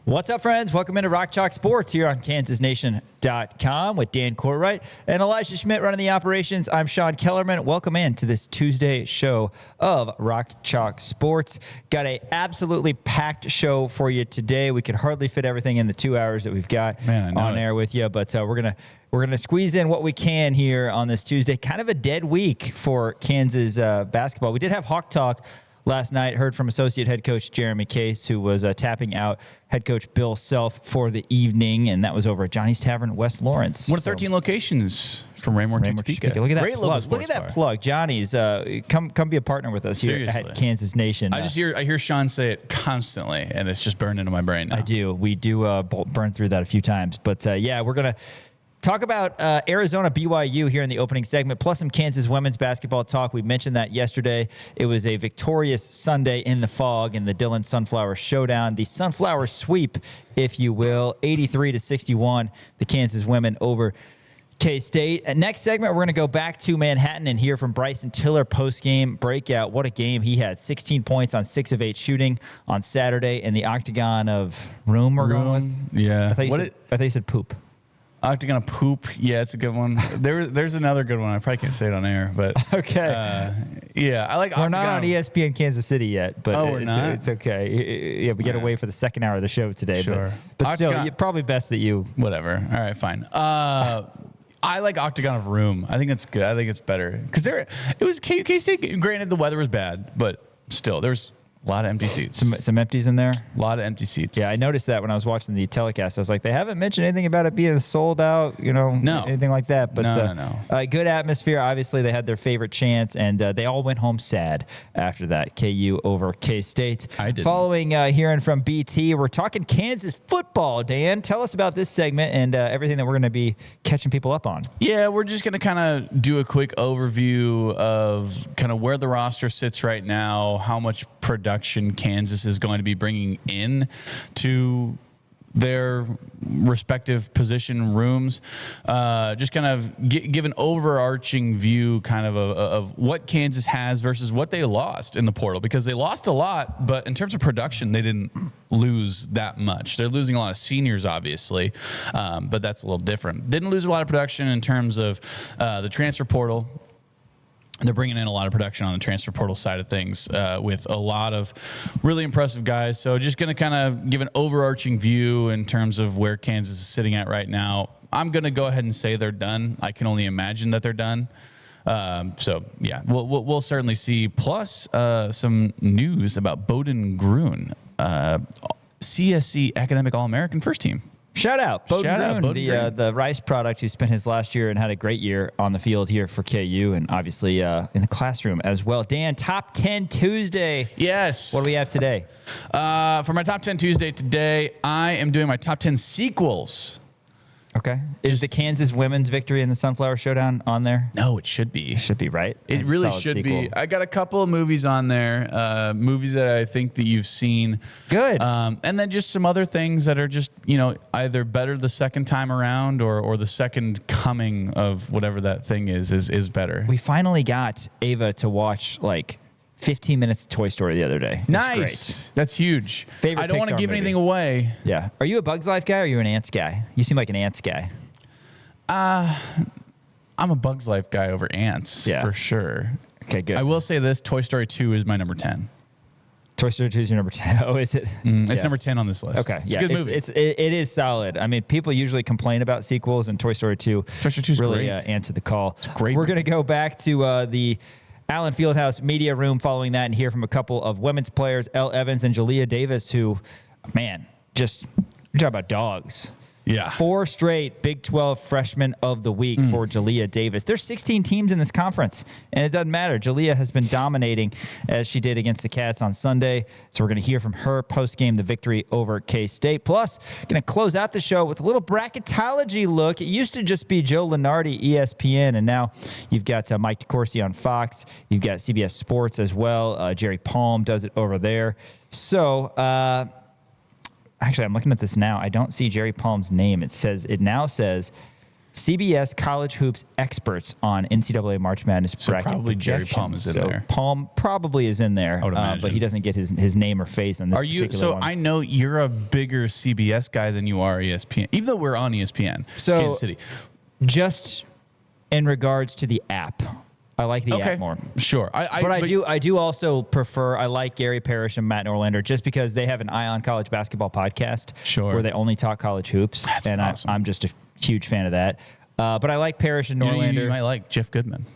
What's up, friends? Welcome into Rock Chalk Sports here on KansasNation.com with Dan Courtwright and Elijah Schmidt running the operations. I'm Sean Kellerman. Welcome in to this Tuesday show of Rock Chalk Sports. Got a absolutely packed show for you today. We could hardly fit everything in the 2 hours that we've got on air with you, but we're gonna squeeze in what we can here on this Tuesday. Kind of a dead week for Kansas basketball. We did have Hawk Talk last night. Heard from associate head coach Jeremy Case, who was tapping out head coach Bill Self for the evening, and that was over at Johnny's Tavern, West Lawrence. One of 13 locations from Raymore to Topeka. Look at that Great plug. Look at that plug. Johnny's, come be a partner with us Seriously. here at Kansas Nation. I hear Sean say it constantly, and it's just burned into my brain now. I do. We do burn through that a few times, but yeah, we're gonna talk about Arizona BYU here in the opening segment, plus some Kansas women's basketball talk. We mentioned that yesterday. It was a victorious Sunday in the fog in the Dillon Sunflower Showdown, the Sunflower Sweep, if you will, 83-61. The Kansas women over K-State. Next segment, we're going to go back to Manhattan and hear from Bryson Tiller post-game breakout. What a game he had. 16 points on 6 of 8 shooting on Saturday in the Octagon of Room we're going with. Yeah. I thought you said poop. Octagon of Poop. Yeah, it's a good one. There's another good one. I probably can't say it on air, but okay. Yeah, I like. We're not on ESPN Kansas City yet, but we're not. It's okay. Yeah, we get away for the second hour of the show today. Sure. But still, probably best that you. Whatever. All right, fine. I like Octagon of Room. I think it's good. I think it's better because it was K-State. Granted, the weather was bad, but still, there's a lot of empty seats. Some empties in there? A lot of empty seats. Yeah, I noticed that when I was watching the telecast. I was like, they haven't mentioned anything about it being sold out, anything like that. But no. Good atmosphere. Obviously, they had their favorite chants, and they all went home sad after that. KU over K-State. I did. Following hearing from BT, we're talking Kansas football. Dan, tell us about this segment and everything that we're going to be catching people up on. Yeah, we're just going to kind of do a quick overview of kind of where the roster sits right now, how much production Kansas is going to be bringing in to their respective position rooms. Just kind of give an overarching view kind of what Kansas has versus what they lost in the portal, because they lost a lot, but in terms of production, they didn't lose that much. They're losing a lot of seniors, obviously, but that's a little different. Didn't lose a lot of production in terms of the transfer portal. They're bringing in a lot of production on the transfer portal side of things with a lot of really impressive guys. So just going to kind of give an overarching view in terms of where Kansas is sitting at right now. I'm going to go ahead and say they're done. I can only imagine that they're done. So, yeah, we'll certainly see. Plus, some news about Bowden Gruen, CSC Academic All-American first team. Shout out, Bowden Gruen, the Rice product who spent his last year and had a great year on the field here for KU and obviously in the classroom as well. Dan, Top 10 Tuesday. Yes. What do we have today? For my Top 10 Tuesday today, I am doing my Top 10 sequels. Okay. Is the Kansas women's victory in the Sunflower Showdown on there? No, it should be. It should be, right? It really should be. I got a couple of movies on there, movies that I think that you've seen. Good. And then just some other things that are just, either better the second time around or the second coming of whatever that thing is better. We finally got Ava to watch 15 minutes of Toy Story the other day. Nice. That's huge. Favorite I don't want to Pixar give movie. anything away. Yeah. Are you a Bugs Life guy or are you an Ants guy? You seem like an Ants guy. I'm a Bugs Life guy over Ants, for sure. Okay, good. I will say this, Toy Story 2 is my number 10. Toy Story 2 is your number 10. Oh, is it? It's number 10 on this list. Okay. It's a good movie. It is solid. I mean, people usually complain about sequels, and Toy Story 2 really answered the call. It's great. We're going to go back to the Allen Fieldhouse media room following that and hear from a couple of women's players, Elle Evans and Jaliya Davis, who, man, you're talking about dogs. Yeah. 4 straight Big 12 Freshman of the Week for Jaliya Davis. There's 16 teams in this conference, and it doesn't matter. Jaliya has been dominating as she did against the Cats on Sunday. So we're going to hear from her post-game, the victory over K-State. Plus, going to close out the show with a little bracketology look. It used to just be Joe Lunardi, ESPN, and now you've got Mike DeCourcy on Fox. You've got CBS Sports as well. Jerry Palm does it over there. So, actually, I'm looking at this now. I don't see Jerry Palm's name. It now says CBS College Hoops experts on NCAA March Madness bracket probably Jerry projections. Palm is in there. Palm probably is in there, I would imagine. but he doesn't get his name or face on this particular one. I know you're a bigger CBS guy than you are ESPN, even though we're on ESPN. So Kansas City. Just in regards to the app, I like the app more. Sure. I do also prefer, I like Gary Parrish and Matt Norlander just because they have an Eye on College Basketball podcast where they only talk college hoops. That's and awesome. I'm just a huge fan of that. But I like Parrish and Norlander. You might like Jeff Goodman.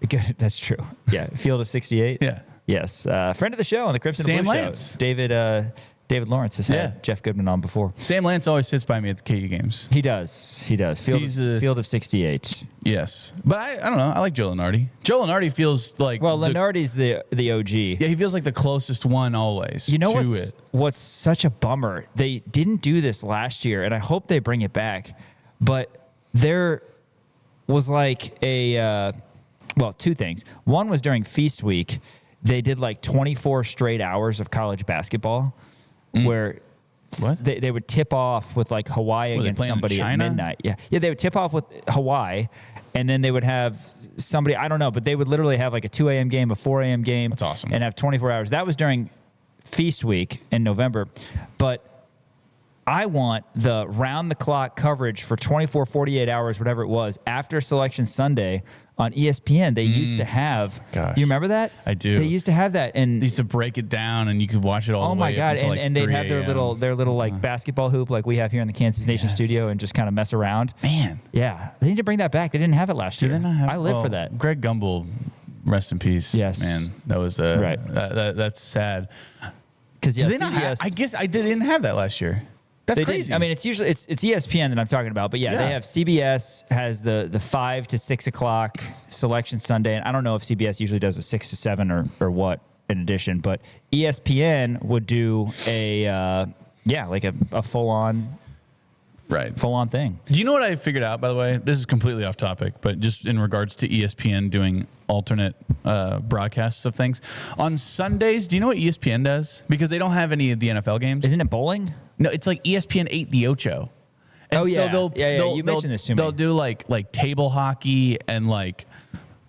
Good, that's true. Yeah, Field of 68. Yeah. Yes. Friend of the show on the Crimson Sam and Blue Lance. Show. David Lawrence has had Jeff Goodman on before. Sam Lance always sits by me at the KU games. He does. Field of 68. Yes. But I don't know. I like Joe Lenardi. Joe Lenardi feels like... Well, Lenardi's the OG. Yeah, he feels like the closest one always You know to what's such a bummer? They didn't do this last year, and I hope they bring it back. But there was like two things. One was during Feast Week. They did like 24 straight hours of college basketball where they would tip off with like Hawaii against somebody at midnight. Yeah, they would tip off with Hawaii, and then they would have somebody, I don't know, but they would literally have like a 2 a.m. game, a 4 a.m. game. That's awesome. And have 24 hours. That was during Feast Week in November. But I want the round-the-clock coverage for 24, 48 hours, whatever it was, after Selection Sunday on ESPN. They used to have. Gosh. You remember that? I do. They used to have that, and They used to break it down, and you could watch it all the way. oh my god! Up until And they'd have their little like basketball hoop, like we have here in the Kansas Nation studio, and just kind of mess around. Man, Yeah, they need to bring that back. They didn't have it last year. did they not have? I live for that. Greg Gumbel, rest in peace. Yes. Man, that was Right. That's sad. Because Did they not have, I guess I didn't have that last year. That's crazy. I mean, it's usually it's ESPN that I'm talking about, but yeah, they have CBS has the 5 to 6 o'clock Selection Sunday, and I don't know if CBS usually does a 6 to 7 or what in addition, but ESPN would do a full on thing. Do you know what I figured out, by the way? This is completely off topic, but just in regards to ESPN doing alternate broadcasts of things. On Sundays, do you know what ESPN does? Because they don't have any of the NFL games. Isn't it bowling? No, it's like ESPN 8 the Ocho. And You mentioned this to me. They'll do like table hockey and like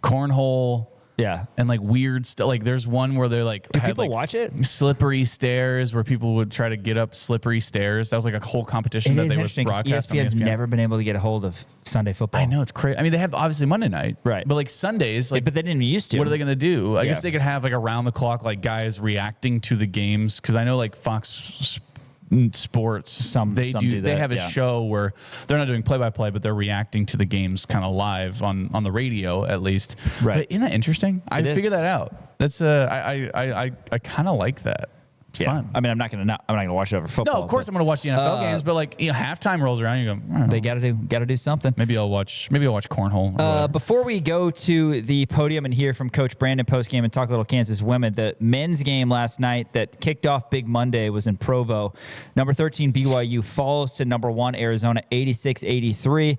cornhole. Yeah. And like weird stuff. Like there's one where they're like, do people watch it? Slippery stairs, where people would try to get up slippery stairs. That was like a whole competition that they would broadcast on ESPN's ESPN. never been able to get a hold of Sunday football. I know, it's crazy. I mean, they have obviously Monday night, right? But like Sundays, like, but they didn't used to. What are they going to do? I guess they could have like around the clock, like guys reacting to the games. Because I know like Fox Sports, they have a show where they're not doing play-by-play, but they're reacting to the games kind of live on the radio at least. Right? But isn't that interesting? I figured that out. That's I kind of like that. It's fun. I mean, I'm not gonna watch it over football. No, of course I'm gonna watch the NFL games, but like halftime rolls around, you go. They gotta do something. Maybe I'll watch cornhole. Before we go to the podium and hear from Coach Brandon post game and talk a little Kansas women, the men's game last night that kicked off Big Monday was in Provo. Number 13 BYU falls to number 1 Arizona 86-83.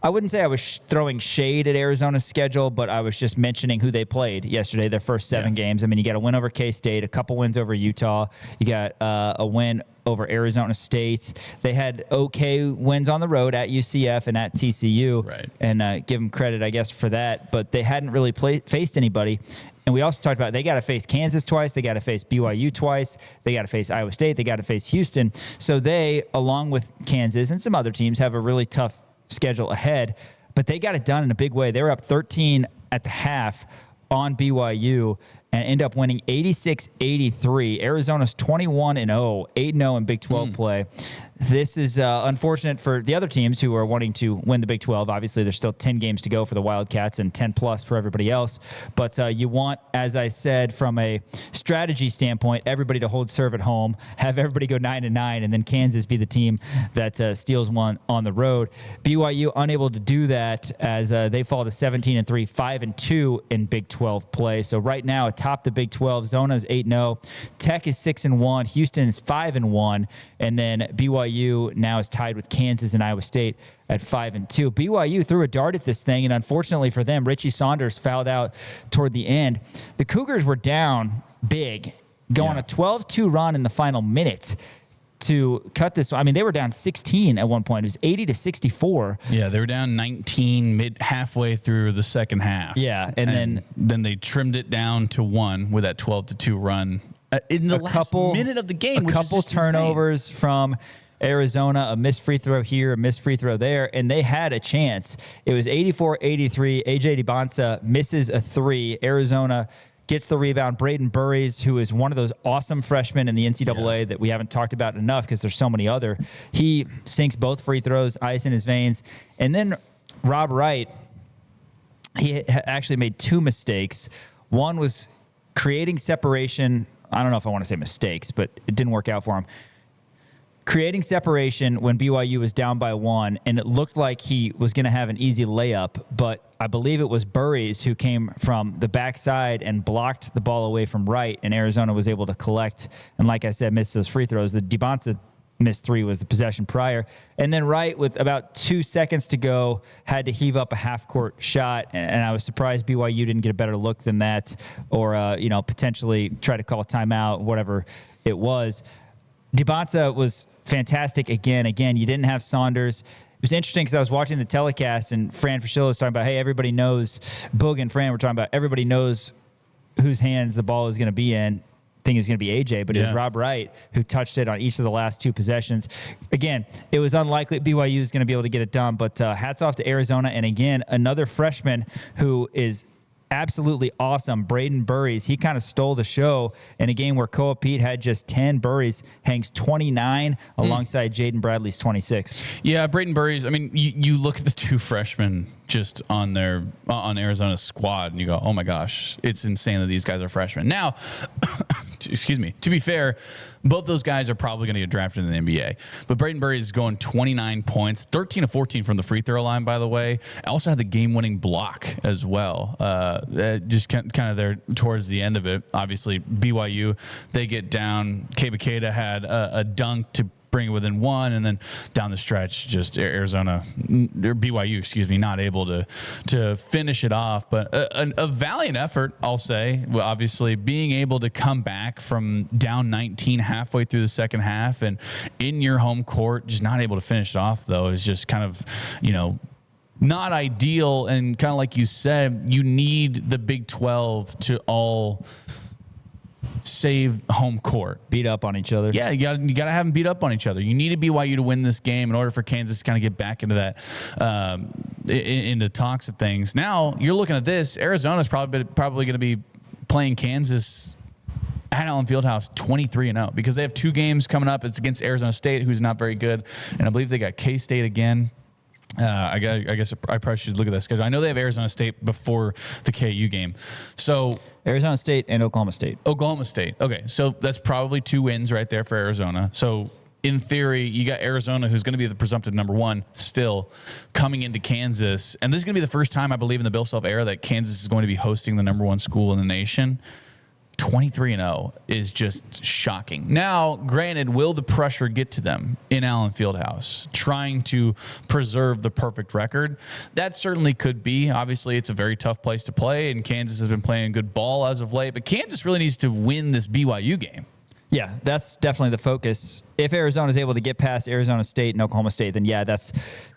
I wouldn't say I was throwing shade at Arizona's schedule, but I was just mentioning who they played yesterday, their first 7 games. I mean, you got a win over K-State, a couple wins over Utah. You got a win over Arizona State. They had okay wins on the road at UCF and at TCU. Right. And give them credit, I guess, for that. But they hadn't really faced anybody. And we also talked about they got to face Kansas twice. They got to face BYU twice. They got to face Iowa State. They got to face Houston. So they, along with Kansas and some other teams, have a really tough schedule ahead, but they got it done in a big way. They were up 13 at the half on BYU and end up winning 86-83. Arizona's 21-0, 8-0 in Big 12 play. This is unfortunate for the other teams who are wanting to win the Big 12. Obviously, there's still 10 games to go for the Wildcats and 10 plus for everybody else. But you want, as I said, from a strategy standpoint, everybody to hold serve at home, have everybody go 9-9, and then Kansas be the team that steals one on the road. BYU unable to do that as they fall to 17-3, 5-2 in Big 12 play. So right now, atop the Big 12, Zona's 8-0, Tech is 6-1, Houston is 5-1, and then BYU now is tied with Kansas and Iowa State at 5-2. BYU threw a dart at this thing, and unfortunately for them, Richie Saunders fouled out toward the end. The Cougars were down big, going a 12-2 run in the final minute. to cut this. I mean, they were down 16 at one point. It was 80-64. Yeah, they were down 19 halfway through the second half. Yeah, and then they trimmed it down to 1 with that 12-2 run in the last minute of the game. A couple turnovers from Arizona, a missed free throw here, a missed free throw there, and they had a chance. It was 84-83. AJ DiBonsa misses a 3. Arizona gets the rebound. Braden Burries, who is one of those awesome freshmen in the NCAA that we haven't talked about enough because there's so many other. He sinks both free throws, ice in his veins. And then Rob Wright, he actually made 2 mistakes. One was creating separation. I don't know if I want to say mistakes, but it didn't work out for him. Creating separation when BYU was down by 1, and it looked like he was going to have an easy layup, but I believe it was Burries who came from the backside and blocked the ball away from Wright, and Arizona was able to collect, and like I said, missed those free throws. The DiBonsa missed 3 was the possession prior, and then Wright, with about 2 seconds to go, had to heave up a half-court shot, and I was surprised BYU didn't get a better look than that, or potentially try to call a timeout, whatever it was. DiBonsa was fantastic again. You didn't have Saunders. It was interesting because I was watching the telecast and Fran Fraschilla was talking about, hey, everybody knows, Boog and Fran were talking about everybody knows whose hands the ball is going to be in. I think it was going to be AJ, but it was Rob Wright who touched it on each of the last 2 possessions. Again, it was unlikely BYU is going to be able to get it done, but hats off to Arizona. And again, another freshman who is absolutely awesome, Braden Burries. He kind of stole the show in a game where Koa Pete had just 10. Burries hangs 29 alongside Jaden Bradley's 26. Yeah, Braden Burries. I mean, you look at the 2 freshmen just on Arizona's squad, and you go, oh my gosh, it's insane that these guys are freshmen. Now, excuse me, to be fair, both those guys are probably going to get drafted in the NBA. But Braden Burries is going 29 points, 13 of 14 from the free throw line, by the way. Also had the game-winning block as well. Just kind of there towards the end of it. Obviously, BYU, they get down. Kebakeda had a dunk to bring it within 1, and then down the stretch, just Arizona, or BYU, not able to finish it off. But a valiant effort, I'll say. Well, obviously, being able to come back from down 19 halfway through the second half and in your home court, just not able to finish it off, though, is just kind of, not ideal. And kind of like you said, you need the Big 12 to all save home court. Beat up on each other. Yeah, you got to have them beat up on each other. You need BYU to win this game in order for Kansas to kind of get back into that, into talks of things. Now you're looking at this. Arizona's probably going to be playing Kansas at Allen Fieldhouse 23-0 because they have 2 games coming up. It's against Arizona State, who's not very good, and I believe they got K-State again. I guess I probably should look at that schedule. I know they have Arizona State before the KU game. So Arizona State and Oklahoma State. Okay, so that's probably 2 wins right there for Arizona. So in theory, you got Arizona, who's going to be the presumptive number 1 still, coming into Kansas. And this is going to be the first time, I believe, in the Bill Self era that Kansas is going to be hosting the number 1 school in the nation. 23-0 is just shocking. Now, granted, will the pressure get to them in Allen Fieldhouse, trying to preserve the perfect record? That certainly could be. Obviously, it's a very tough place to play, and Kansas has been playing good ball as of late, but Kansas really needs to win this BYU game. Yeah, that's definitely the focus. If Arizona is able to get past Arizona State and Oklahoma State, then yeah, that's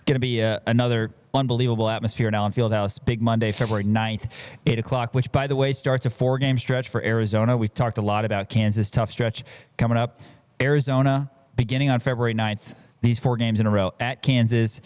going to be another unbelievable atmosphere in Allen Fieldhouse. Big Monday, February 9th, 8 o'clock, which, by the way, starts a 4-game stretch for Arizona. We've talked a lot about Kansas' tough stretch coming up. Arizona, beginning on February 9th, these 4 games in a row, at Kansas,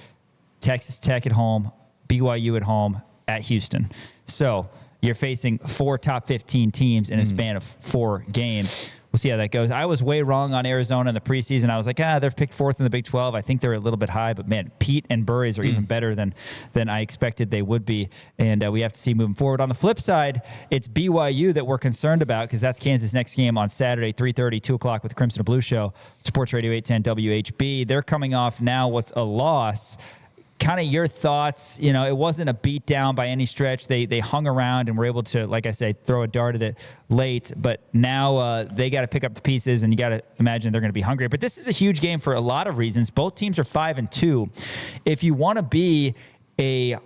Texas Tech at home, BYU at home, at Houston. So you're facing 4 top 15 teams in a span of 4 games. We'll see how that goes. I was way wrong on Arizona in the preseason. I was like, they're picked 4th in the Big 12. I think they're a little bit high, but man, Pete and Burries are even better than I expected they would be. And we have to see moving forward. On the flip side, it's BYU that we're concerned about because that's Kansas' next game on Saturday, 3:30, 2 o'clock with the Crimson and Blue Show. Sports Radio 810 WHB. They're coming off now what's a loss. Kind of your thoughts, it wasn't a beat down by any stretch. They hung around and were able to, like I say, throw a dart at it late. But now they got to pick up the pieces, and you got to imagine they're going to be hungry. But this is a huge game for a lot of reasons. Both teams are 5-2. If you want to be a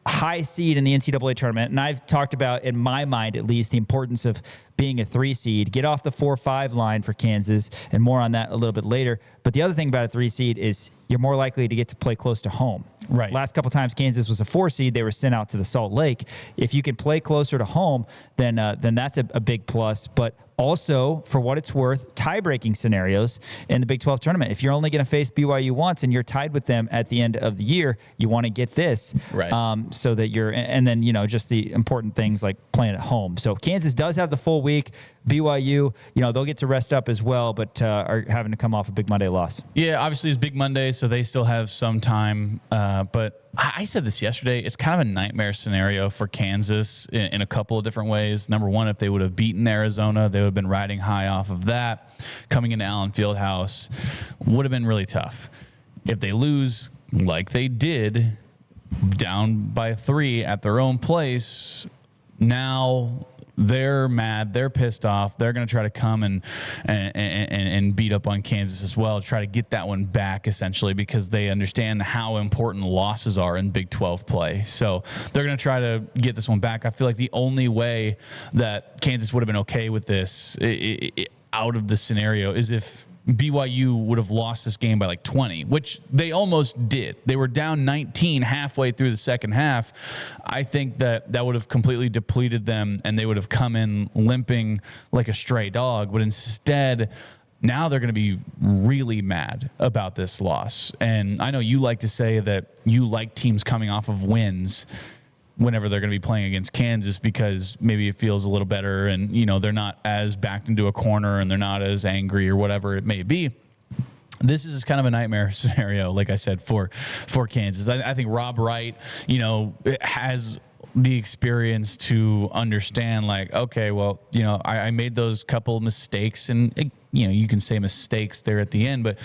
high seed in the NCAA tournament, and I've talked about, in my mind at least, the importance of being a 3 seed. Get off the 4-5 line for Kansas, and more on that a little bit later. But the other thing about a 3 seed is you're more likely to get to play close to home. Right. Last couple times Kansas was a 4 seed, they were sent out to the Salt Lake. If you can play closer to home, then that's a big plus. But also, for what it's worth, tie-breaking scenarios in the Big 12 tournament. If you're only going to face BYU once and you're tied with them at the end of the year, you want to get this, right? So that and then just the important things like playing at home. So Kansas does have the full week. BYU, they'll get to rest up as well, but are having to come off a big Monday loss. Yeah, obviously it's Big Monday, so they still have some time. But I said this yesterday. It's kind of a nightmare scenario for Kansas in a couple of different ways. Number one, if they would have beaten Arizona, they would have been riding high off of that. Coming into Allen Fieldhouse would have been really tough. If they lose, like they did, down by 3 at their own place, now they're mad, they're pissed off. They're going to try to come and beat up on Kansas as well, try to get that one back essentially, because they understand how important losses are in Big 12 play. So they're going to try to get this one back. I feel like the only way that Kansas would have been okay with this out of the scenario is if BYU would have lost this game by like 20, which they almost did. They were down 19 halfway through the second half. I think that would have completely depleted them, and they would have come in limping like a stray dog. But instead, now they're going to be really mad about this loss. And I know you like to say that you like teams coming off of wins whenever they're going to be playing against Kansas, because maybe it feels a little better and, they're not as backed into a corner and they're not as angry or whatever it may be. This is kind of a nightmare scenario, like I said, for Kansas. I think Rob Wright, has the experience to understand, like, okay, well, I made those couple mistakes, and, you can say mistakes there at the end, but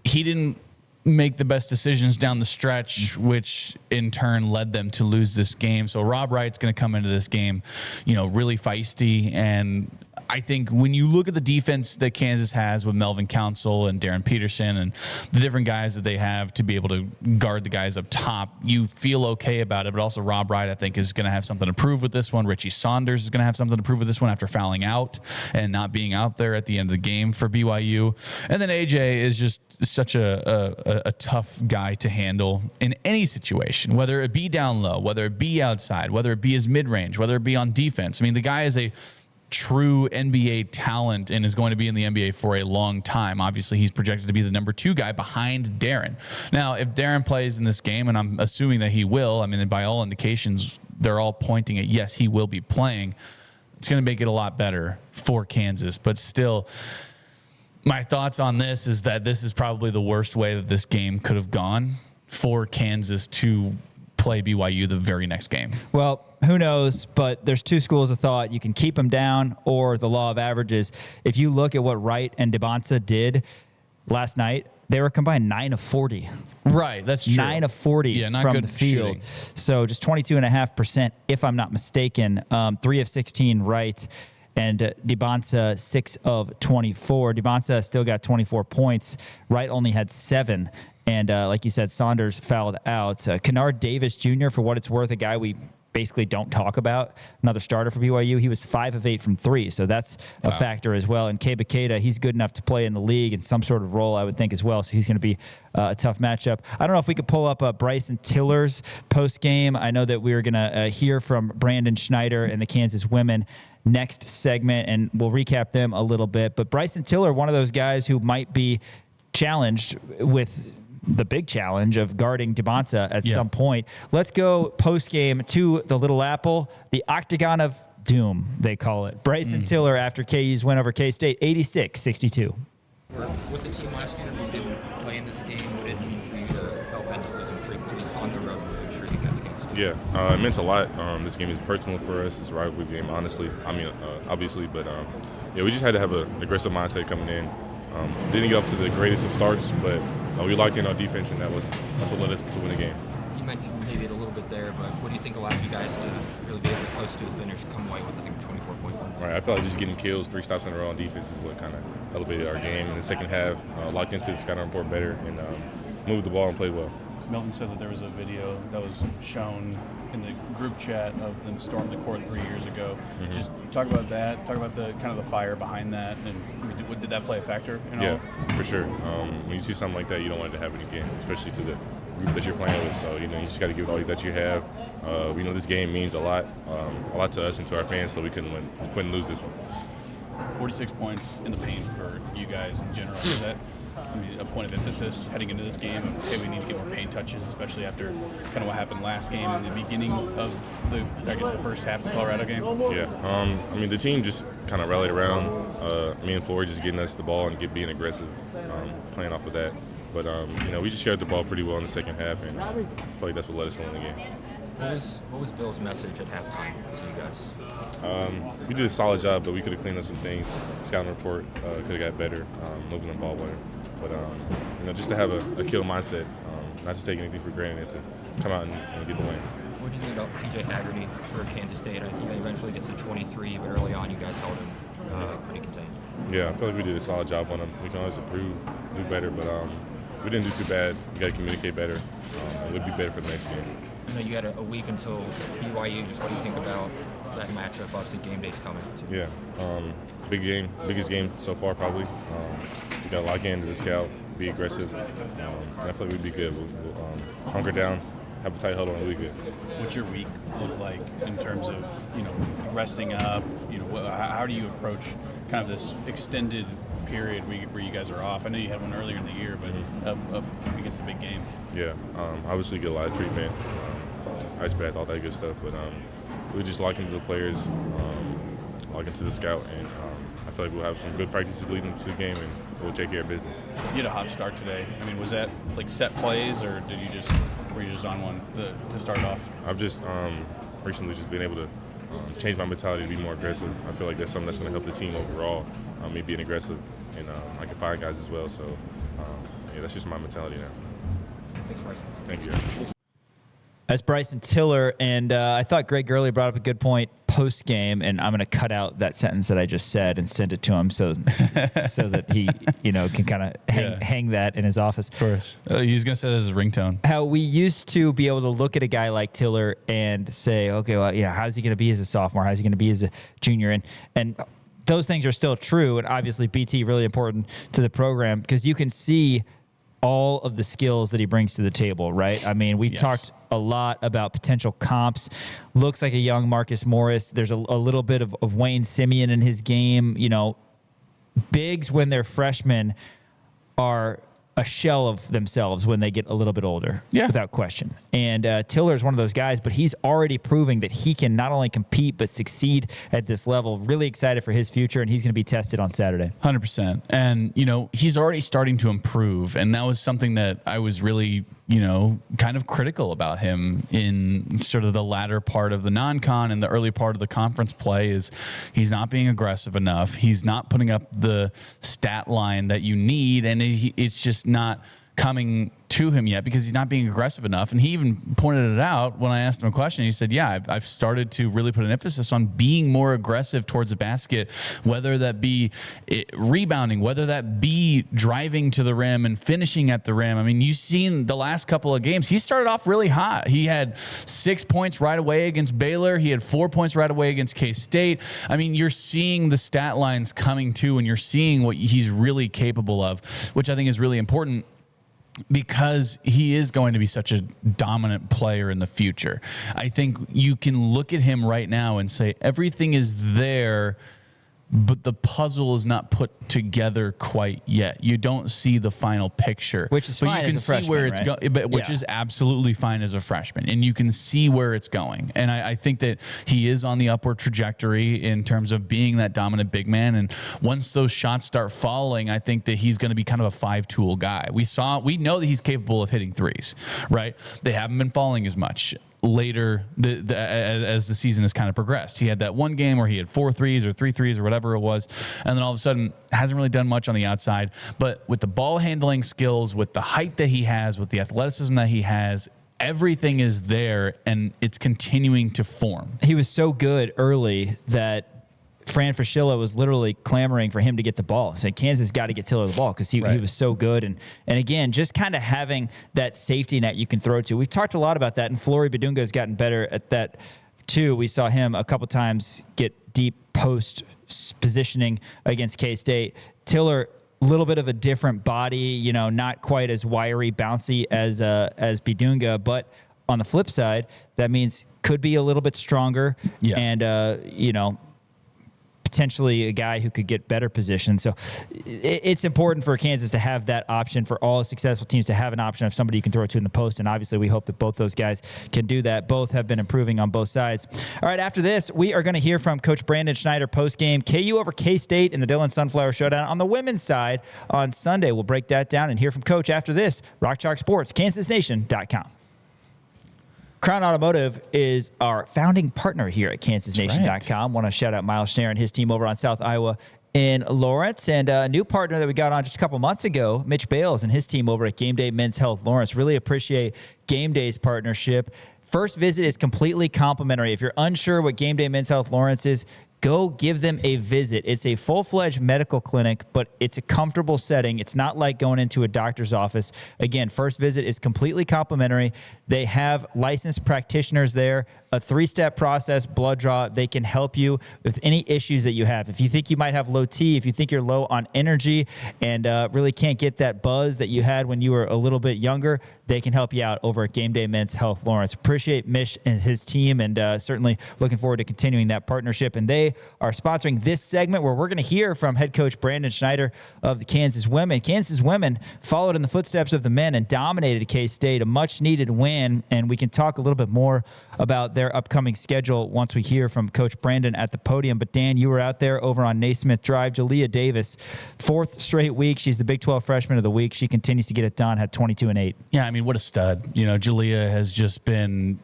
he didn't make the best decisions down the stretch, which in turn led them to lose this game. So Rob Wright's going to come into this game, really feisty. And I think when you look at the defense that Kansas has with Melvin Council and Darren Peterson and the different guys that they have to be able to guard the guys up top, you feel okay about it. But also Rob Wright, I think, is going to have something to prove with this one. Richie Saunders is going to have something to prove with this one after fouling out and not being out there at the end of the game for BYU. And then AJ is just such a tough guy to handle in any situation, whether it be down low, whether it be outside, whether it be his mid-range, whether it be on defense. I mean, the guy is a true NBA talent and is going to be in the NBA for a long time. Obviously, he's projected to be the number 2 guy behind Darren. Now, if Darren plays in this game, and I'm assuming that he will, I mean, by all indications, they're all pointing at, yes, he will be playing. It's going to make it a lot better for Kansas. But still, my thoughts on this is that this is probably the worst way that this game could have gone for Kansas to play BYU the very next game. Well, who knows? But there's 2 schools of thought. You can keep them down, or the law of averages. If you look at what Wright and DeBonsa did last night, they were combined 9 of 40. Right, that's true. 9 of 40 from the field. Shooting. So just 22.5%, if I'm not mistaken. 3 of 16 Wright. And DeBonsa 6 of 24. DeBonsa still got 24 points. Wright only had 7. And like you said, Saunders fouled out. Kennard Davis Jr., for what it's worth, a guy we basically don't talk about, another starter for BYU. He was 5 of 8 from 3, so that's a factor as well. And Kebakeda, he's good enough to play in the league in some sort of role, I would think, as well. So he's going to be a tough matchup. I don't know if we could pull up Bryson Tiller's post-game. I know that we were going to hear from Brandon Schneider and the Kansas women next segment, and we'll recap them a little bit. But Bryson Tiller, one of those guys who might be challenged with the big challenge of guarding DeBonsa at some point. Let's go post-game to the Little Apple, the Octagon of Doom, they call it. Bryson Tiller after KU's win over K-State, 86-62. With the team last year, we didn't play in this game. What did it mean for you to help Endless and Trick on the road and shooting against K-State? Yeah, it meant a lot. This game is personal for us. It's a rivalry game, honestly. I mean, obviously, but we just had to have an aggressive mindset coming in. Didn't get up to the greatest of starts, but we locked in our defense, and that's what led us to win the game. You mentioned maybe it a little bit there, but what do you think allowed you guys to really be able to close to the finish, come away with, I think, 24.1? Right, I feel like just getting kills, 3 stops in a row on defense is what kind of elevated our game. In the second half, locked into the scouting report better and moved the ball and played well. Milton said that there was a video that was shown in the group chat of them storming the court 3 years ago. Mm-hmm. Just talk about that. Talk about the kind of the fire behind that, and did that play a factor? Yeah, for sure. When you see something like that, you don't want it to happen again, especially to the group that you're playing with. So you just got to give it all that you have. We know this game means a lot to us and to our fans. So we couldn't lose this one. 46 points in the paint for you guys in general. Is that a point of emphasis heading into this game of, hey, we need to get more paint touches, especially after kind of what happened last game and the beginning of the first half of the Colorado game? Yeah. The team just kind of rallied around me and Flory, just getting us the ball and being aggressive, playing off of that. But, we just shared the ball pretty well in the second half, and I feel like that's what let us win the game. What was Bill's message at halftime to you guys? We did a solid job, but we could have cleaned up some things. Scouting report could have got better, moving the ball better. But, just to have a kill mindset, not to take anything for granted, and to come out and get the win. What do you think about P.J. Haggerty for Kansas State? He eventually gets to 23, but early on you guys held him pretty contained. Yeah, I feel like we did a solid job on him. We can always improve, do better, but we didn't do too bad. We got to communicate better, and we'll be better for the next game. I know you had a week until BYU. Just what do you think about that matchup? Obviously, game day's coming, too. Yeah, big game, biggest game so far probably. We got to lock into the scout, be aggressive, and I feel like we'd be good. We'll hunker down, have a tight huddle, and we'll be good. What's your week look like in terms of, resting up? How do you approach kind of this extended period where you guys are off? I know you had one earlier in the year, but up against a big game. Yeah, obviously get a lot of treatment, ice bath, all that good stuff, but we just lock into the players, lock into the scout, and I feel like we'll have some good practices leading up to the game, and we'll take care of business. You had a hot start today. Was that like set plays, or were you just on one to start off? I've just recently just been able to change my mentality to be more aggressive. I feel like that's something that's going to help the team overall, me being aggressive, and I can find guys as well. So, that's just my mentality now. Thanks, Bryson. Thank you. That's Bryson Tiller, and I thought Greg Gurley brought up a good point post game, and I'm going to cut out that sentence that I just said and send it to him so that he can kind of hang that in his office. Of course, he's going to set it as his ringtone. How we used to be able to look at a guy like Tiller and say, okay, well, how's he going to be as a sophomore? How's he going to be as a junior? And those things are still true, and obviously BT really important to the program because you can see all of the skills that he brings to the table, right? We've talked a lot about potential comps. Looks like a young Marcus Morris. There's a little bit of Wayne Simeon in his game. Bigs when they're freshmen are a shell of themselves when they get a little bit older, without question. And Tiller is one of those guys, but he's already proving that he can not only compete but succeed at this level. Really excited for his future, and he's going to be tested on Saturday. 100%. And, he's already starting to improve, and that was something that I was really, kind of critical about him in sort of the latter part of the non-con and the early part of the conference play is he's not being aggressive enough. He's not putting up the stat line that you need, and it's just not coming to him yet because he's not being aggressive enough. And he even pointed it out when I asked him a question. He said, I've started to really put an emphasis on being more aggressive towards the basket, whether that be rebounding, whether that be driving to the rim and finishing at the rim. You've seen the last couple of games. He started off really hot. He had 6 points right away against Baylor. He had 4 points right away against K-State. You're seeing the stat lines coming to, and you're seeing what he's really capable of, which I think is really important, because he is going to be such a dominant player in the future. I think you can look at him right now and say everything is there, but the puzzle is not put together quite yet. You don't see the final picture, which is fine. You can as a freshman, see where it's right? going, which is absolutely fine as a freshman, and you can see where it's going. And I think that he is on the upward trajectory in terms of being that dominant big man. And once those shots start falling, I think that he's going to be kind of a five-tool guy. We know that he's capable of hitting threes, right? They haven't been falling as much later as the season has kind of progressed. He had that one game where he had 4 threes or 3 threes or whatever it was, and then all of a sudden hasn't really done much on the outside. But with the ball handling skills, with the height that he has, with the athleticism that he has, everything is there, and it's continuing to form. He was so good early that Fran Fraschilla was literally clamoring for him to get the ball. Saying Kansas got to get Tiller the ball because he was so good. And again, just kind of having that safety net you can throw to. We've talked a lot about that, and Flory Badunga has gotten better at that too. We saw him a couple times get deep post positioning against K-State. Tiller, a little bit of a different body, not quite as wiry, bouncy as Badunga, but on the flip side, that means could be a little bit stronger and, potentially a guy who could get better position. So it's important for Kansas to have that option, for all successful teams to have an option of somebody you can throw it to in the post. And obviously we hope that both those guys can do that. Both have been improving on both sides. All right, after this, we are going to hear from Coach Brandon Schneider post-game. KU over K-State in the Dillon Sunflower Showdown. On the women's side on Sunday, we'll break that down and hear from Coach after this. Rock Chalk Sports, KansasNation.com. Crown Automotive is our founding partner here at KansasNation.com. Want to shout out Miles Schneider and his team over on South Iowa in Lawrence. And a new partner that we got on just a couple months ago, Mitch Bales and his team over at Game Day Men's Health Lawrence. Really appreciate Game Day's partnership. First visit is completely complimentary. If you're unsure what Game Day Men's Health Lawrence is, go give them a visit. It's a full-fledged medical clinic, but it's a comfortable setting. It's not like going into a doctor's office. Again, first visit is completely complimentary. They have licensed practitioners there, a 3-step process, blood draw. They can help you with any issues that you have. If you think you might have low T, if you think you're low on energy and really can't get that buzz that you had when you were a little bit younger, they can help you out over at Game Day Men's Health Lawrence. Appreciate Mish and his team, and certainly looking forward to continuing that partnership. And they are sponsoring this segment where we're going to hear from head coach Brandon Schneider of the Kansas women. Kansas women followed in the footsteps of the men and dominated K-State, a much-needed win, and we can talk a little bit more about their upcoming schedule once we hear from Coach Brandon at the podium. But, Dan, you were out there over on Naismith Drive. Jaliya Davis, 4th straight week. She's the Big 12 Freshman of the Week. She continues to get it done, had 22 and 8. Yeah, I mean, what a stud. Jaliya has just been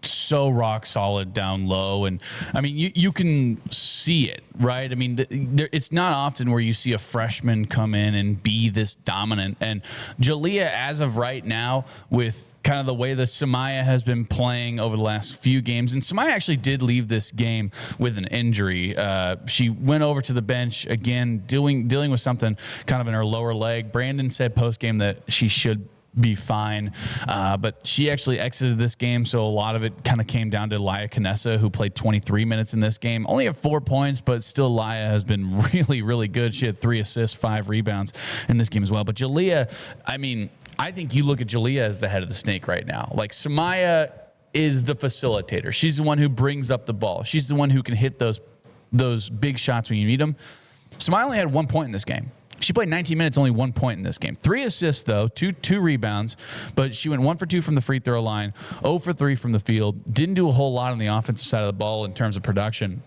so rock solid down low, and I mean you can see it, right? I mean it's not often where you see a freshman come in and be this dominant, and Jaliya, as of right now, with kind of the way that Samaya has been playing over the last few games, and Samaya actually did leave this game with an injury. She went over to the bench again, dealing with something kind of in her lower leg. Brandon said post game that she should be fine, but she actually exited this game, so a lot of it kind of came down to Laya Canessa, who played 23 minutes in this game, only at 4 points, but still Laya has been really, really good. She had 3 assists, 5 rebounds in this game as well. But Jaliya, I mean, I think you look at Jaliya as the head of the snake right now. Like, Samaya is the facilitator. She's the one who brings up the ball. She's the one who can hit those big shots when you need them. Samaya only had 1 point in this game. She played 19 minutes, only 1 point in this game. 3 assists, though, two rebounds, but she went 1 for 2 from the free throw line, 0 for 3 from the field. Didn't do a whole lot on the offensive side of the ball in terms of production.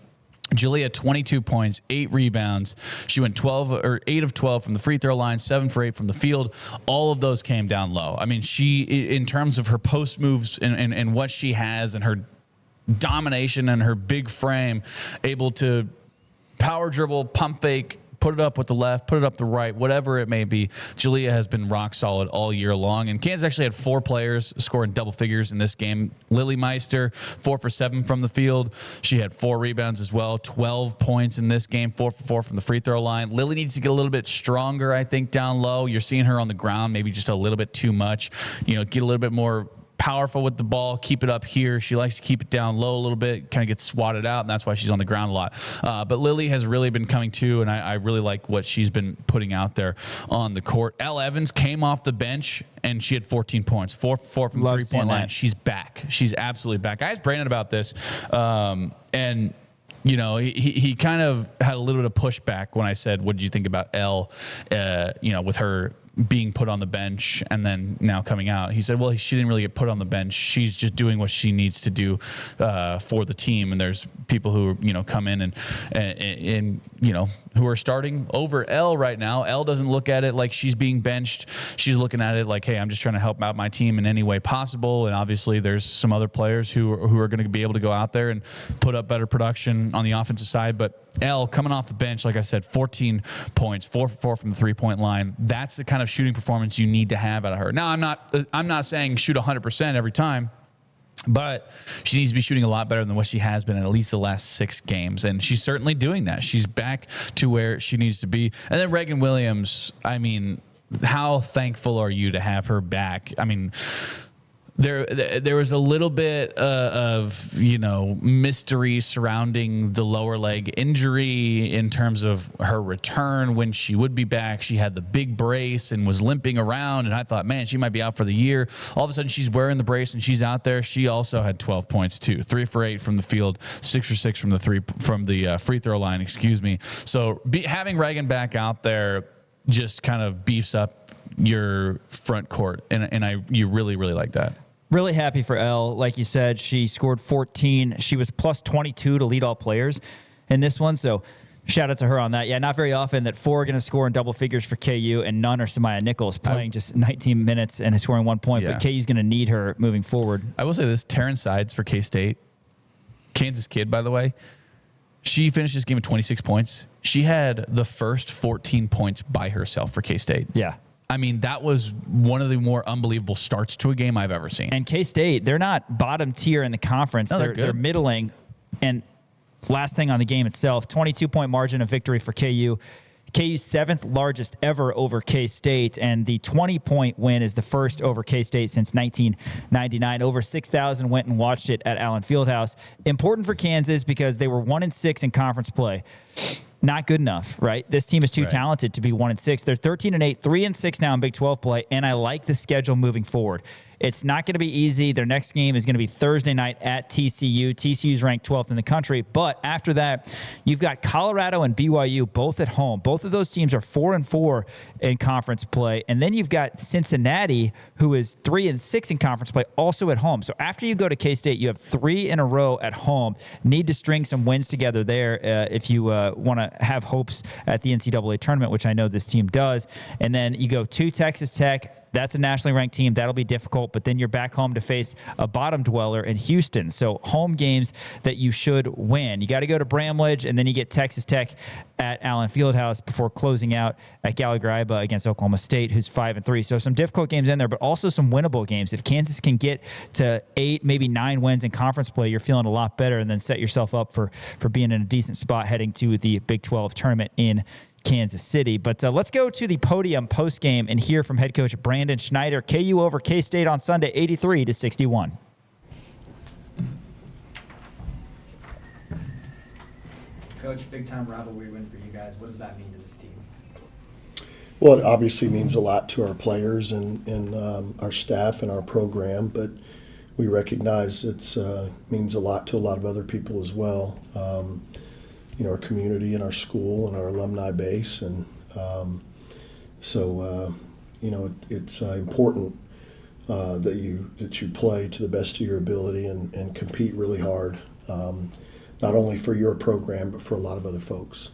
Jaliya, 22 points, 8 rebounds. She went 8 of 12 from the free throw line, 7 for 8 from the field. All of those came down low. I mean, she, in terms of her post moves and what she has and her domination and her big frame, able to power dribble, pump fake, put it up with the left, put it up the right, whatever it may be. Jaliya has been rock solid all year long. And Kansas actually had 4 players scoring double figures in this game. Lily Meister, 4 for 7 from the field. She had 4 rebounds as well, 12 points in this game, 4 for 4 from the free throw line. Lily needs to get a little bit stronger, I think, down low. You're seeing her on the ground maybe just a little bit too much. Get a little bit more powerful with the ball, keep it up here. She likes to keep it down low a little bit, kind of gets swatted out, and that's why she's on the ground a lot. But Lily has really been coming to, and I really like what she's been putting out there on the court. Elle Evans came off the bench, and she had 14 points, 4 for 4 from the three-point line. She's back. She's absolutely back. I asked Brandon about this, and he kind of had a little bit of pushback when I said, what did you think about Elle, with her being put on the bench and then now coming out. He said, well, she didn't really get put on the bench. She's just doing what she needs to do for the team. And there's people who, come in and who are starting over Elle right now. Elle doesn't look at it like she's being benched. She's looking at it like, hey, I'm just trying to help out my team in any way possible. And obviously there's some other players who are going to be able to go out there and put up better production on the offensive side. But Elle coming off the bench, like I said, 14 points, 4 for 4 from the three-point line. That's the kind of shooting performance you need to have out of her. Now, I'm not saying shoot 100% every time. But she needs to be shooting a lot better than what she has been in at least the last 6 games. And she's certainly doing that. She's back to where she needs to be. And then Reagan Williams, I mean, how thankful are you to have her back? I mean, there was a little bit of, mystery surrounding the lower leg injury in terms of her return when she would be back. She had the big brace and was limping around, and I thought, man, she might be out for the year. All of a sudden, she's wearing the brace and she's out there. She also had 12 points too, 3 for 8 from the field, 6 for 6 from the free throw line. Excuse me. So having Reagan back out there just kind of beefs up your front court, and you really, really like that. Really happy for Elle. Like you said, she scored 14. She was plus 22 to lead all players in this one. So shout out to her on that. Yeah, not very often that 4 are going to score in double figures for KU, and none are Samaya Nichols playing just 19 minutes and scoring 1 point. Yeah. But KU's going to need her moving forward. I will say this, Taryn Sides for K-State, Kansas kid, by the way, she finished this game with 26 points. She had the first 14 points by herself for K-State. Yeah. I mean, that was one of the more unbelievable starts to a game I've ever seen. And K-State, they're not bottom tier in the conference. No, they're middling. And last thing on the game itself, 22-point margin of victory for KU. KU's 7th largest ever over K-State, and the 20-point win is the first over K-State since 1999. Over 6,000 went and watched it at Allen Fieldhouse. Important for Kansas because they were 1-6 in conference play. Not good enough, right? This team is too talented to be 1-6. They're 13-8, 3-6 now in Big 12 play, and I like the schedule moving forward. It's not going to be easy. Their next game is going to be Thursday night at TCU. TCU's ranked 12th in the country, but after that, you've got Colorado and BYU both at home. Both of those teams are 4-4 in conference play, and then you've got Cincinnati, who is 3-6 in conference play, also at home. So after you go to K-State, you have 3 in a row at home. Need to string some wins together there if you want to have hopes at the NCAA tournament, which I know this team does. And then you go to Texas Tech. That's a nationally ranked team. That'll be difficult, but then you're back home to face a bottom dweller in Houston. So home games that you should win. You got to go to Bramlage, and then you get Texas Tech at Allen Fieldhouse before closing out at Gallagher-Iba against Oklahoma State, who's 5-3. So some difficult games in there, but also some winnable games. If Kansas can get to 8, maybe 9 wins in conference play, you're feeling a lot better, and then set yourself up for being in a decent spot heading to the Big 12 tournament in Kansas City. But let's go to the podium post game and hear from head coach Brandon Schneider. KU over K-State on Sunday, 83-61. Coach, big time rivalry win for you guys. What does that mean to this team? Well, it obviously means a lot to our players and our staff and our program, but we recognize it means a lot to a lot of other people as well. Our community and our school and our alumni base, and it's important that you play to the best of your ability and compete really hard, not only for your program but for a lot of other folks.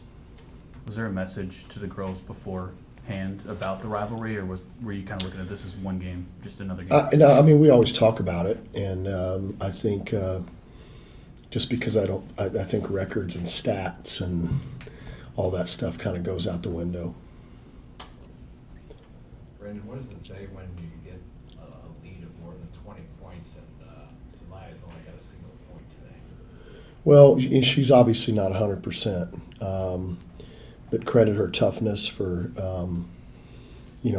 Was there a message to the girls beforehand about the rivalry, or were you kind of looking at this as one game, just another game? No, I mean, we always talk about it, and I think just because I think records and stats and all that stuff kind of goes out the window. Brandon, what does it say when you get a lead of more than 20 points and Jaliya's only got a single point today? Well, she's obviously not 100%, but credit her toughness for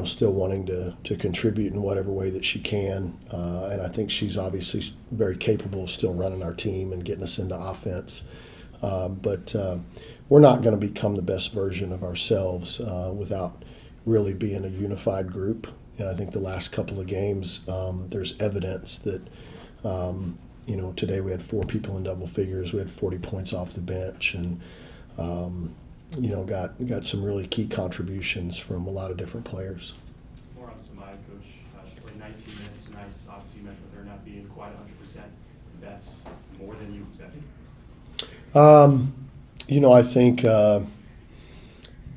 still wanting to contribute in whatever way that she can. And I think she's obviously very capable of still running our team and getting us into offense. But we're not going to become the best version of ourselves without really being a unified group. And I think the last couple of games, there's evidence that, today we had 4 people in double figures. We had 40 points off the bench, and got some really key contributions from a lot of different players. More on Samaya, Coach. She played 19 minutes tonight. Obviously, you mentioned with her not being quite 100%. Is that more than you expected? I think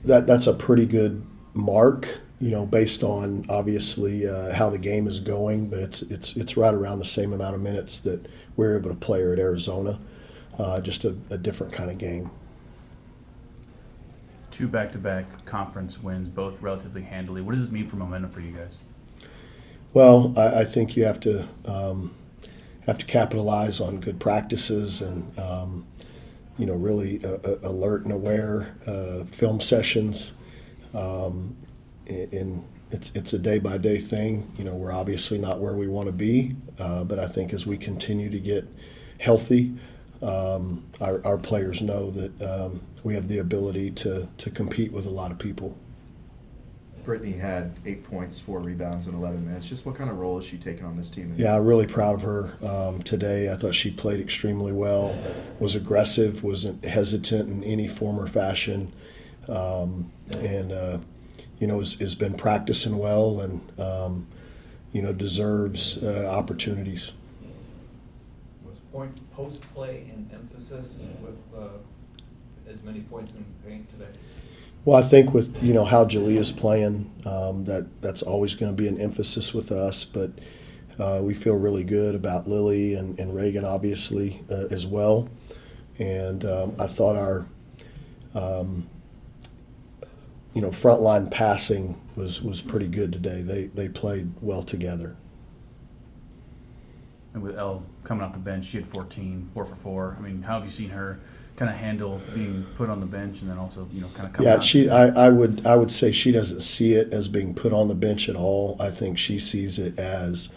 that's a pretty good mark, based on obviously how the game is going. But it's right around the same amount of minutes that we were able to play her at Arizona. Just a different kind of game. 2 back-to-back conference wins, both relatively handily. What does this mean for momentum for you guys? Well, I think you have to have to capitalize on good practices and really alert and aware film sessions. And it's a day-by-day thing. We're obviously not where we want to be, but I think as we continue to get healthy, our players know that we have the ability to compete with a lot of people. Brittany had 8 points, 4 rebounds in 11 minutes. Just what kind of role is she taking on this team? Yeah, I'm really proud of her today. I thought she played extremely well, was aggressive, wasn't hesitant in any form or fashion, and has been practicing well and, deserves opportunities. Was post-play an emphasis with as many points in the paint today? Well, I think with how Jaliya's playing, that's always going to be an emphasis with us. But we feel really good about Lily and Reagan, obviously, as well. And I thought our frontline passing was pretty good today. They played well together. And with Elle coming off the bench, she had 14, 4 for 4. I mean, how have you seen her kind of handle being put on the bench and then also, kind of come out? Yeah, I would say she doesn't see it as being put on the bench at all. I think she sees it as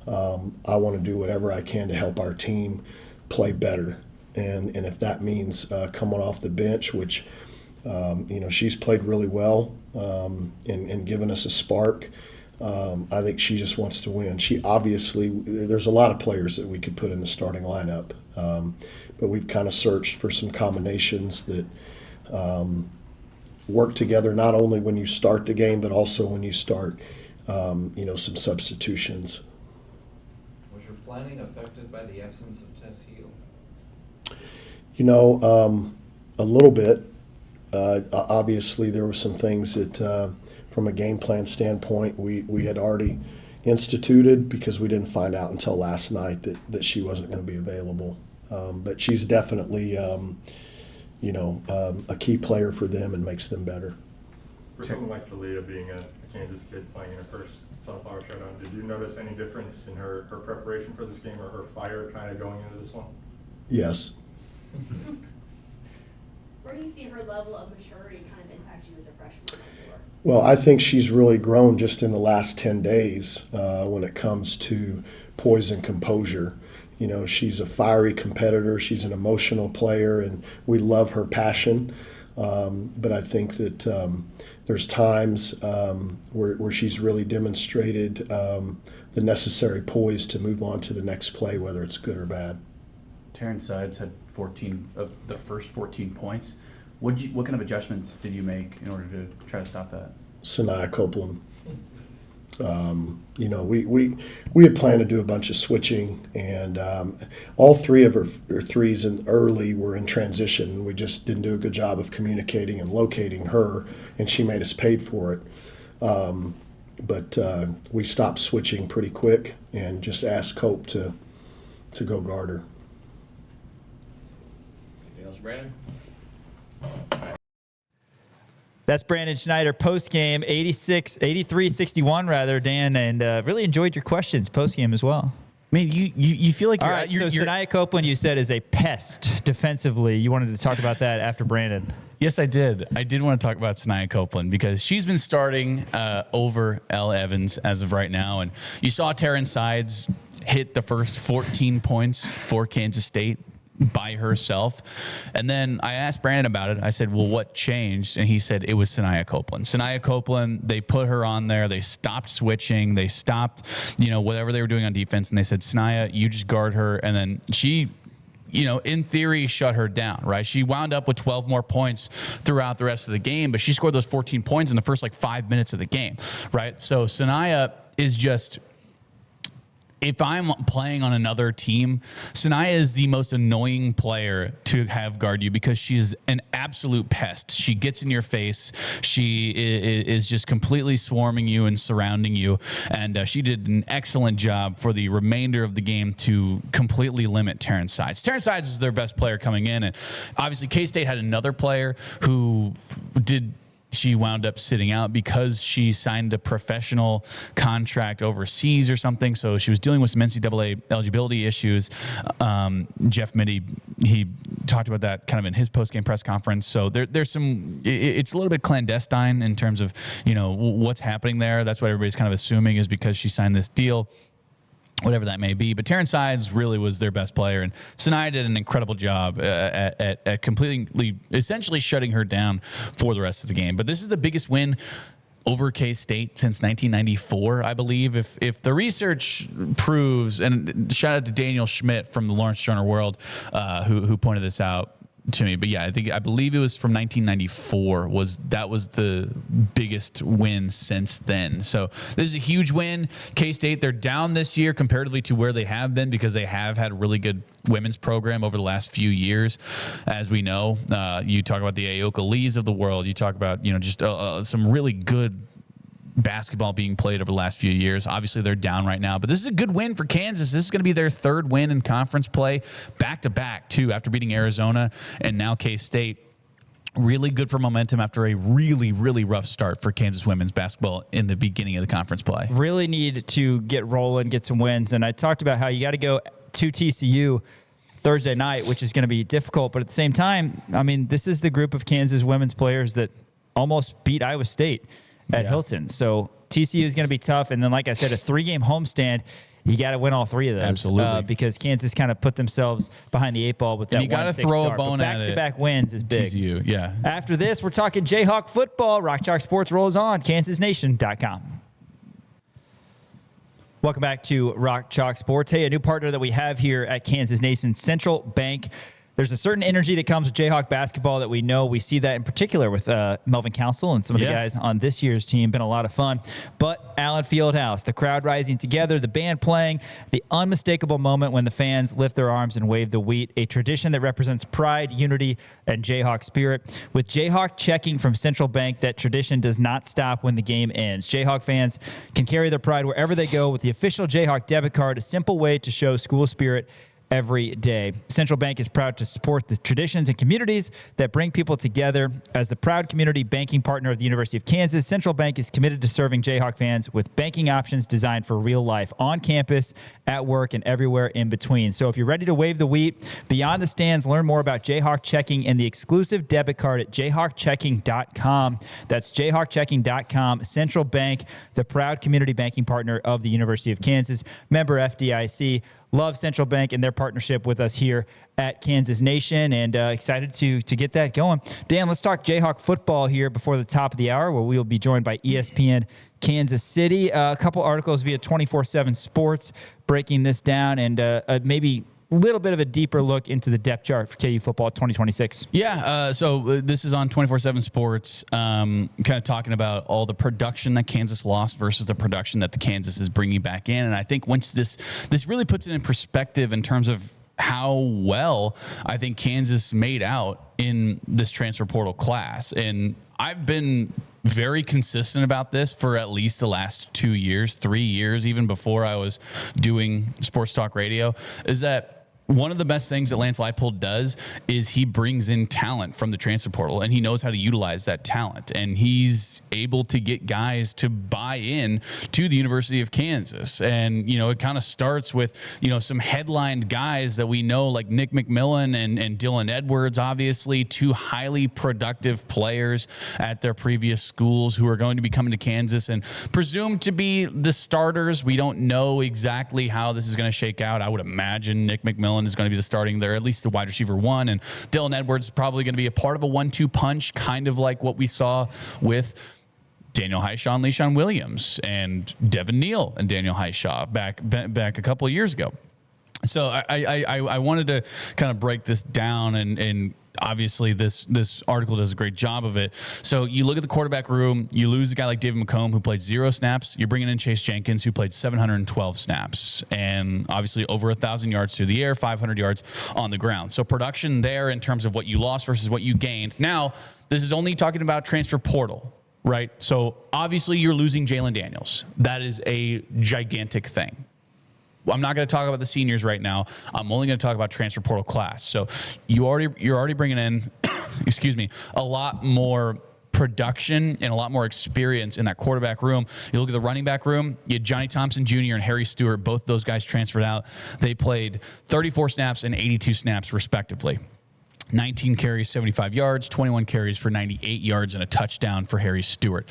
I want to do whatever I can to help our team play better. And if that means coming off the bench, which, she's played really well and given us a spark. I think she just wants to win. There's a lot of players that we could put in the starting lineup. But we've kind of searched for some combinations that work together, not only when you start the game, but also when you start, some substitutions. Was your planning affected by the absence of Tess Heel? A little bit. Obviously, there were some things that, from a game plan standpoint, we had already instituted because we didn't find out until last night that she wasn't going to be available. But she's definitely, a key player for them and makes them better. For someone like Jaliya being a Kansas kid playing in her first Sunflower Showdown, did you notice any difference in her preparation for this game or her fire kind of going into this one? Yes. Where do you see her level of maturity kind of impact you as a freshman on the floor? Well, I think she's really grown just in the last 10 days when it comes to poise and composure. She's a fiery competitor. She's an emotional player, and we love her passion. But I think that there's times where she's really demonstrated the necessary poise to move on to the next play, whether it's good or bad. Terrence Sides had 14 of the first 14 points. What kind of adjustments did you make in order to try to stop that? Sanaya Copeland. We had planned to do a bunch of switching, and all 3 of her threes early were in transition. We just didn't do a good job of communicating and locating her, and she made us pay for it. But we stopped switching pretty quick and just asked Cope to go guard her. Anything else, Brandon? That's Brandon Schneider post-game, 83-61 rather, Dan, and really enjoyed your questions post-game as well. Man, you feel like all right. So Sanaya Copeland, you said, is a pest defensively. You wanted to talk about that after Brandon. Yes, I did. I did want to talk about Sanaya Copeland because she's been starting over Elle Evans as of right now, and you saw Terrence Sides hit the first 14 points for Kansas State by herself. And then I asked Brandon about it. I said, well, what changed? And he said it was Sanaya Copeland. Sanaya Copeland, they put her on there. They stopped switching. They stopped, whatever they were doing on defense. And they said, Sanaya, you just guard her. And then she, in theory, shut her down, right? She wound up with 12 more points throughout the rest of the game, but she scored those 14 points in the first 5 minutes of the game, right? So Sanaya is just, if I'm playing on another team, Sanaya is the most annoying player to have guard you because she is an absolute pest. She gets in your face. She is just completely swarming you and surrounding you. And she did an excellent job for the remainder of the game to completely limit Terrence Sides. Terrence Sides is their best player coming in. And obviously K-State had another player who she wound up sitting out because she signed a professional contract overseas or something. So she was dealing with some NCAA eligibility issues. Jeff Mitty, he talked about that kind of in his post-game press conference. So there's some, it's a little bit clandestine in terms of, what's happening there. That's what everybody's kind of assuming is because she signed this deal, whatever that may be. But Taryn Sides really was their best player, and Sinai did an incredible job at completely, essentially shutting her down for the rest of the game. But this is the biggest win over K-State since 1994, I believe. If the research proves, and shout out to Daniel Schmidt from the Lawrence Journal World, who pointed this out to me. But yeah, I believe it was from 1994 that was the biggest win since then. So this is a huge win. K-State, they're down this year comparatively to where they have been because they have had a really good women's program over the last few years. As we know, you talk about the Aoka Lees of the world. You talk about, just some really good basketball being played over the last few years. Obviously, they're down right now, but this is a good win for Kansas. This is going to be their third win in conference play, back-to-back, too, after beating Arizona and now K-State. Really good for momentum after a really, really rough start for Kansas women's basketball in the beginning of the conference play. Really need to get rolling, get some wins. And I talked about how you got to go to TCU Thursday night, which is going to be difficult. But at the same time, this is the group of Kansas women's players that almost beat Iowa State at Hilton. So TCU is going to be tough. And then, like I said, a 3-game homestand, you got to win all 3 of those. Absolutely. Because Kansas kind of put themselves behind the 8 ball with that 1-6 you got to throw start. a bone at it. Back-to-back wins is big. TCU, yeah. After this, we're talking Jayhawk football. Rock Chalk Sports rolls on. KansasNation.com. Welcome back to Rock Chalk Sports. Hey, a new partner that we have here at Kansas Nation, Central Bank. There's a certain energy that comes with Jayhawk basketball that we know. We see that in particular with Melvin Council and some of the guys on this year's team. Been a lot of fun. But Allen Fieldhouse, the crowd rising together, the band playing, the unmistakable moment when the fans lift their arms and wave the wheat, a tradition that represents pride, unity, and Jayhawk spirit. With Jayhawk checking from Central Bank, that tradition does not stop when the game ends. Jayhawk fans can carry their pride wherever they go with the official Jayhawk debit card, a simple way to show school spirit every day. Central Bank is proud to support the traditions and communities that bring people together. As the proud community banking partner of the University of Kansas, Central Bank is committed to serving Jayhawk fans with banking options designed for real life, on campus, at work, and everywhere in between. So if you're ready to wave the wheat beyond the stands, learn more about Jayhawk Checking and the exclusive debit card at jayhawkchecking.com. That's jayhawkchecking.com. Central Bank, the proud community banking partner of the University of Kansas, member FDIC. Love Central Bank and their partnership with us here at Kansas Nation, and excited to get that going. Dan, let's talk Jayhawk football here before the top of the hour, where we will be joined by ESPN Kansas City. A couple articles via 24/7 Sports breaking this down, and maybe a little bit of a deeper look into the depth chart for KU football 2026. Yeah, so this is on 24/7 Sports, kind of talking about all the production that Kansas lost versus the production that the Kansas is bringing back in. And I think once this really puts it in perspective in terms of how well I think Kansas made out in this transfer portal class. And I've been very consistent about this for at least the last 2 years, 3 years, even before I was doing sports talk radio, is that one of the best things that Lance Leipold does is he brings in talent from the transfer portal, and he knows how to utilize that talent. And he's able to get guys to buy in to the University of Kansas. And, it kind of starts with, some headlined guys that we know, like Nick McMillan and Dylan Edwards, obviously, 2 highly productive players at their previous schools who are going to be coming to Kansas and presumed to be the starters. We don't know exactly how this is going to shake out. I would imagine Nick McMillan is going to be the starting there, at least the wide receiver 1, and Dylan Edwards is probably going to be a part of a 1-2 punch, kind of like what we saw with Daniel Highshaw and LeSean Williams and Devin Neal and Daniel Highshaw back a couple of years ago. So I wanted to kind of break this down, and obviously this article does a great job of it. So you look at the quarterback room, you lose a guy like David McComb who played 0 snaps. You're bringing in Chase Jenkins who played 712 snaps and obviously over 1,000 yards through the air, 500 yards on the ground. So production there in terms of what you lost versus what you gained. Now, this is only talking about transfer portal, right? So obviously you're losing Jalen Daniels. That is a gigantic thing. I'm not going to talk about the seniors right now. I'm only going to talk about transfer portal class. So you're already bringing in, a lot more production and a lot more experience in that quarterback room. You look at the running back room, you had Johnny Thompson Jr. and Harry Stewart. Both those guys transferred out. They played 34 snaps and 82 snaps respectively. 19 carries, 75 yards, 21 carries for 98 yards and a touchdown for Harry Stewart.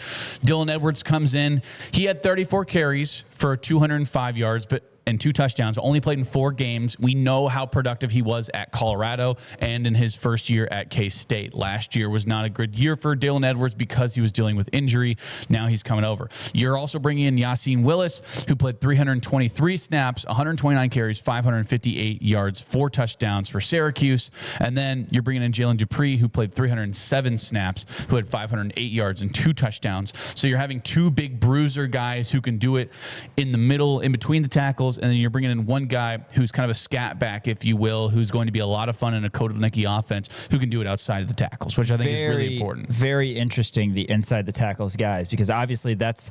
Dylan Edwards comes in. He had 34 carries for 205 yards, and 2 touchdowns, only played in 4 games. We know how productive he was at Colorado and in his first year at K-State. Last year was not a good year for Dylan Edwards because he was dealing with injury. Now he's coming over. You're also bringing in Yassine Willis, who played 323 snaps, 129 carries, 558 yards, 4 touchdowns for Syracuse. And then you're bringing in Jalen Dupree, who played 307 snaps, who had 508 yards and 2 touchdowns. So you're having 2 big bruiser guys who can do it in the middle, in between the tackles, and then you're bringing in one guy who's kind of a scat back, if you will, who's going to be a lot of fun in a Kotelnicki offense, who can do it outside of the tackles, which I think is really important. Very interesting, the inside the tackles guys, because obviously that's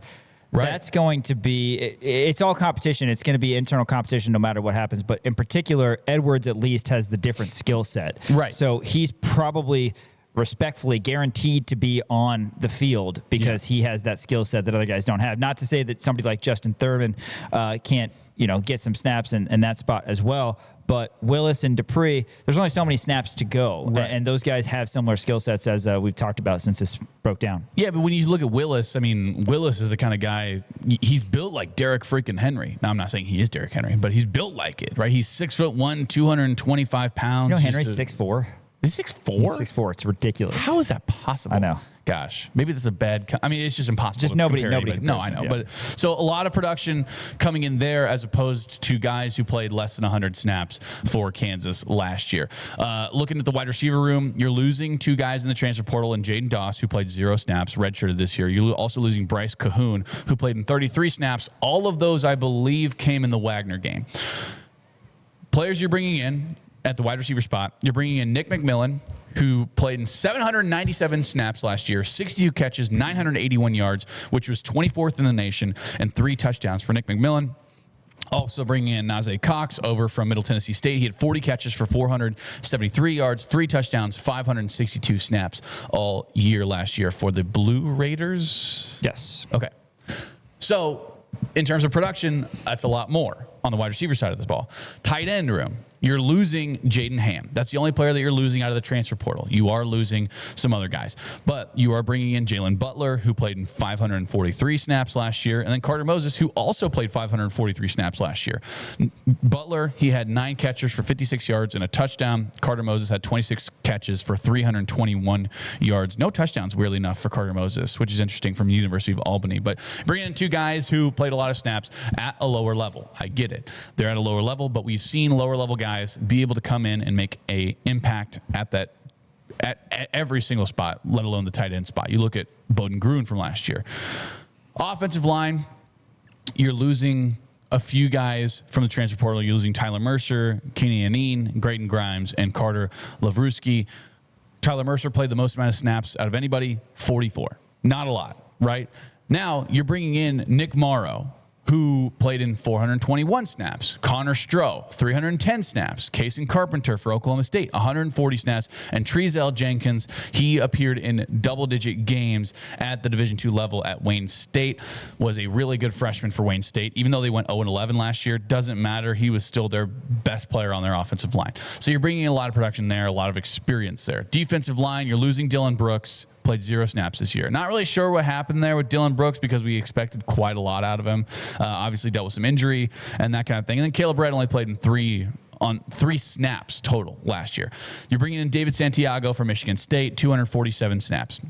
going to be, it's all competition. It's going to be internal competition no matter what happens. But in particular, Edwards at least has the different skill set. Right. So he's probably respectfully guaranteed to be on the field because he has that skill set that other guys don't have. Not to say that somebody like Justin Thurman can't, get some snaps in that spot as well. But Willis and Dupree, there's only so many snaps to go. Right. And those guys have similar skill sets as we've talked about since this broke down. Yeah, but when you look at Willis, I mean, Willis is the kind of guy, he's built like Derek freaking Henry. Now, I'm not saying he is Derek Henry, but he's built like it, right? He's 6'1", 225 pounds. Henry's 6'4". He's 6'4"? He's 6'4". It's ridiculous. How is that possible? I know. Gosh, maybe that's a bad. I mean, it's just impossible. Just to nobody. compare anybody. No, I know. Yeah. But so a lot of production coming in there, as opposed to guys who played less than 100 snaps for Kansas last year. Looking at the wide receiver room, you're losing 2 guys in the transfer portal, and Jaden Doss, who played 0 snaps, redshirted this year. You're also losing Bryce Cahoon, who played in 33 snaps. All of those, I believe, came in the Wagner game. Players you're bringing in at the wide receiver spot, you're bringing in Nick McMillan, who played in 797 snaps last year, 62 catches, 981 yards, which was 24th in the nation, and 3 touchdowns for Nick McMillan. Also bringing in Najee Cox over from Middle Tennessee State. He had 40 catches for 473 yards, 3 touchdowns, 562 snaps all year last year for the Blue Raiders. Yes. Okay. So in terms of production, that's a lot more on the wide receiver side of the ball. Tight end room. You're losing Jaden Ham. That's the only player that you're losing out of the transfer portal. You are losing some other guys. But you are bringing in Jalen Butler, who played in 543 snaps last year, and then Carter Moses, who also played 543 snaps last year. Butler, he had 9 catches for 56 yards and a touchdown. Carter Moses had 26 catches for 321 yards. No touchdowns, weirdly enough, for Carter Moses, which is interesting, from the University of Albany. But bringing in 2 guys who played a lot of snaps at a lower level. I get it. They're at a lower level, but we've seen lower level guys be able to come in and make a impact at every single spot, let alone the tight end spot. You look at Bowden Gruen from last year. Offensive line, you're losing a few guys from the transfer portal. You're losing Tyler Mercer, Kenny Anine, Graydon Grimes, and Carter Lavruski. Tyler Mercer played the most amount of snaps out of anybody, 44. Not a lot, right? Now you're bringing in Nick Morrow, who played in 421 snaps. Connor Stroh, 310 snaps. Kason Carpenter for Oklahoma State, 140 snaps. And Trezel Jenkins, he appeared in double-digit games at the Division II level at Wayne State. Was a really good freshman for Wayne State. Even though they went 0-11 last year, doesn't matter. He was still their best player on their offensive line. So you're bringing in a lot of production there, a lot of experience there. Defensive line, you're losing Dylan Brooks. Played 0 snaps this year. Not really sure what happened there with Dylan Brooks, because we expected quite a lot out of him. Obviously dealt with some injury and that kind of thing. And then Caleb Red only played in 3 snaps total last year. You're bringing in David Santiago from Michigan State, 247 snaps.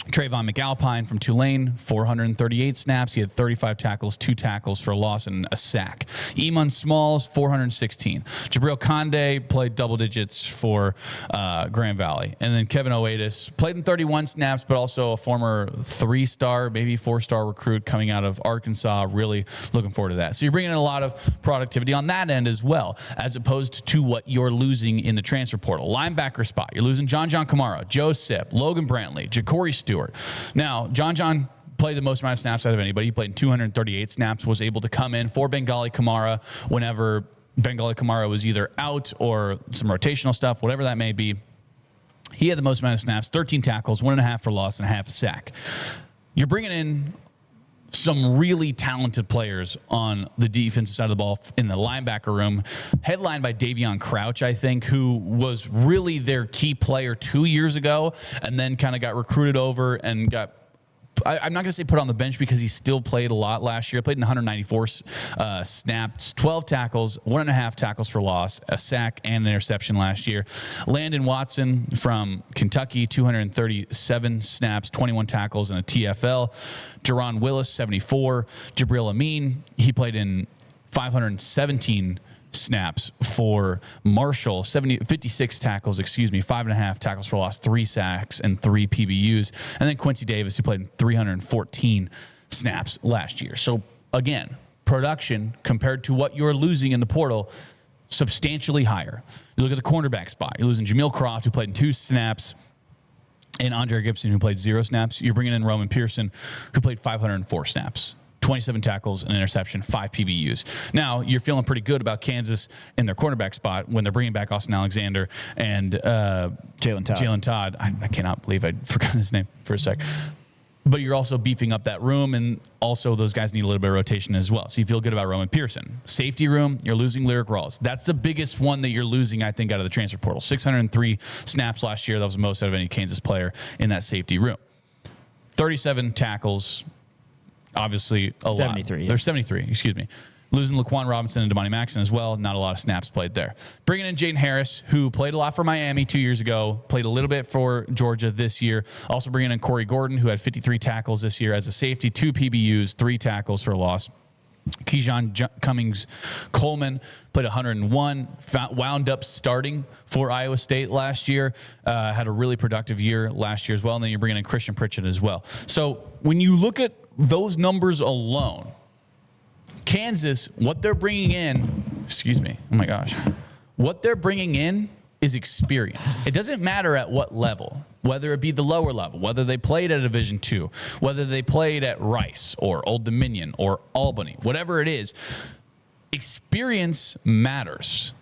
Trayvon McAlpine from Tulane, 438 snaps. He had 35 tackles, 2 tackles for a loss, and a sack. Eamon Smalls, 416. Jabril Conde played double digits for Grand Valley. And then Kevin Oatis played in 31 snaps, but also a former 3-star, maybe 4-star recruit coming out of Arkansas. Really looking forward to that. So you're bringing in a lot of productivity on that end as well, as opposed to what you're losing in the transfer portal. Linebacker spot, you're losing John Kamara, Joe Sipp, Logan Brantley, Ja'Cory Stewart. Now, John played the most amount of snaps out of anybody. He played in 238 snaps, was able to come in for Bengali Kamara whenever Bengali Kamara was either out or some rotational stuff, whatever that may be. He had the most amount of snaps, 13 tackles, 1.5 for loss, and a half a sack. You're bringing in some really talented players on the defensive side of the ball in the linebacker room, headlined by Davion Crouch, I think, who was really their key player 2 years ago and then kind of got recruited over and got, I'm not going to say put on the bench because he still played a lot last year. Played in 194 snaps, 12 tackles, 1.5 tackles for loss, a sack, and an interception last year. Landon Watson from Kentucky, 237 snaps, 21 tackles, and a TFL. Jerron Willis, 74. Jabril Amin, he played in 517 snaps for Marshall, 56 tackles, 5.5 tackles for loss, 3 sacks, and 3 PBUs. And then Quincy Davis, who played in 314 snaps last year. So again, production compared to what you're losing in the portal, substantially higher. You look at the cornerback spot. You're losing Jameel Croft, who played in 2 snaps, and Andre Gibson, who played 0 snaps. You're bringing in Roman Pearson, who played 504 snaps. 27 tackles, an interception, 5 PBUs. Now, you're feeling pretty good about Kansas in their cornerback spot when they're bringing back Austin Alexander and Jalen Todd. I cannot believe I forgot his name for a sec. But you're also beefing up that room, and also those guys need a little bit of rotation as well. So you feel good about Roman Pearson. Safety room, you're losing Lyric Rawls. That's the biggest one that you're losing, I think, out of the transfer portal. 603 snaps last year. That was the most out of any Kansas player in that safety room. 37 tackles. Obviously, a 73, lot. yeah. There's 73, excuse me. Losing Laquan Robinson and Damani Maxson as well. Not a lot of snaps played there. Bringing in Jaden Harris, who played a lot for Miami 2 years ago, played a little bit for Georgia this year. Also bringing in Corey Gordon, who had 53 tackles this year as a safety, 2 PBUs, 3 tackles for loss. Keyshawn Cummings Coleman played 101, wound up starting for Iowa State last year, had a really productive year last year as well. And then you're bringing in Christian Pritchett as well. So when you look at those numbers alone, Kansas, what they're bringing in, what they're bringing in is experience. It doesn't matter at what level, whether it be the lower level, whether they played at Division II, whether they played at Rice or Old Dominion or Albany, whatever it is, experience matters.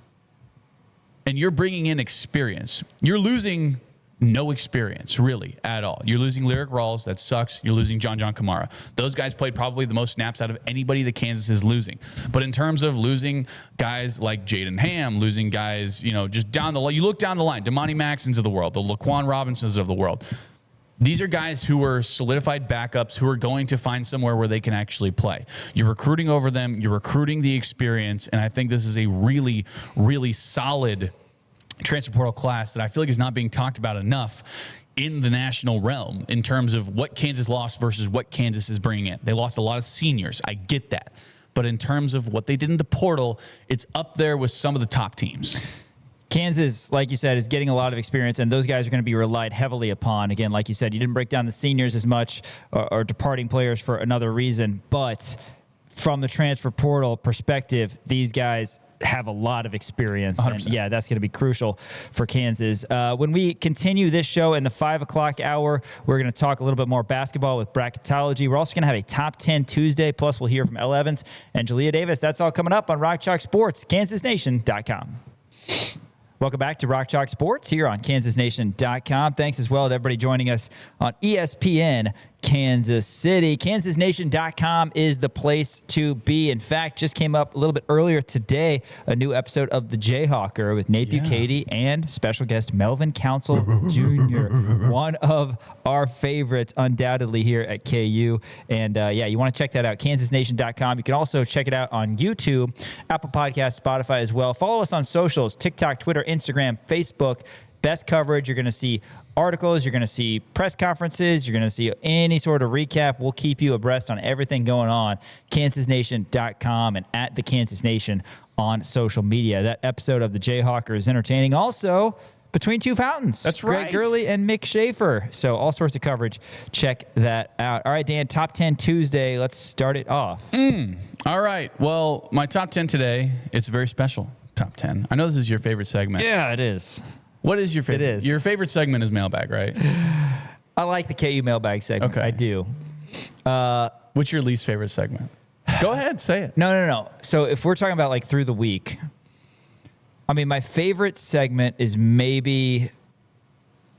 And you're bringing in experience. You're losing no experience, really, at all. You're losing Lyric Rawls. That sucks. You're losing John Kamara. Those guys played probably the most snaps out of anybody that Kansas is losing. But in terms of losing guys like Jaden Ham, losing guys, just down the line, you look down the line, Damani Maxons of the world, the Laquan Robinsons of the world. These are guys who are solidified backups who are going to find somewhere where they can actually play. You're recruiting over them. You're recruiting the experience. And I think this is a really, really solid transfer portal class that I feel like is not being talked about enough in the national realm in terms of what Kansas lost versus what Kansas is bringing in. They lost a lot of seniors. I get that. But in terms of what they did in the portal, it's up there with some of the top teams. Kansas, like you said, is getting a lot of experience, and those guys are going to be relied heavily upon. Again, like you said, you didn't break down the seniors as much or departing players for another reason, but from the transfer portal perspective, these guys have a lot of experience. 100%. And yeah, that's going to be crucial for Kansas. When we continue this show in the 5 o'clock hour, we're going to talk a little bit more basketball with Bracketology. We're also going to have a Top 10 Tuesday, plus we'll hear from Elle Evans and Jaliya Davis. That's all coming up on Rock Chalk Sports, KansasNation.com. Welcome back to Rock Chalk Sports here on KansasNation.com. Thanks as well to everybody joining us on ESPN Kansas City. KansasNation.com is the place to be. In fact, just came up a little bit earlier today, a new episode of The Jayhawker with Nate Bukaty and special guest Melvin Council Jr., one of our favorites undoubtedly here at KU. And you want to check that out, KansasNation.com. You can also check it out on YouTube, Apple Podcasts, Spotify as well. Follow us on socials, TikTok, Twitter, Instagram, Facebook. Best coverage. You're going to see articles. You're going to see press conferences. You're going to see any sort of recap. We'll keep you abreast on everything going on. KansasNation.com and at the Kansas Nation on social media. That episode of The Jayhawker is entertaining. Also, Between Two Fountains. That's right. Greg Gurley and Mick Schaefer. So all sorts of coverage. Check that out. All right, Dan, Top 10 Tuesday. Let's start it off. All right. Well, my top 10 today, it's a very special top 10. I know this is your favorite segment. Yeah, it is. What is your favorite? It is. Your favorite segment is mailbag, right? I like the KU mailbag segment. Okay. I do. What's your least favorite segment? Go ahead, say it. No. So if we're talking about like through the week, I mean, my favorite segment is maybe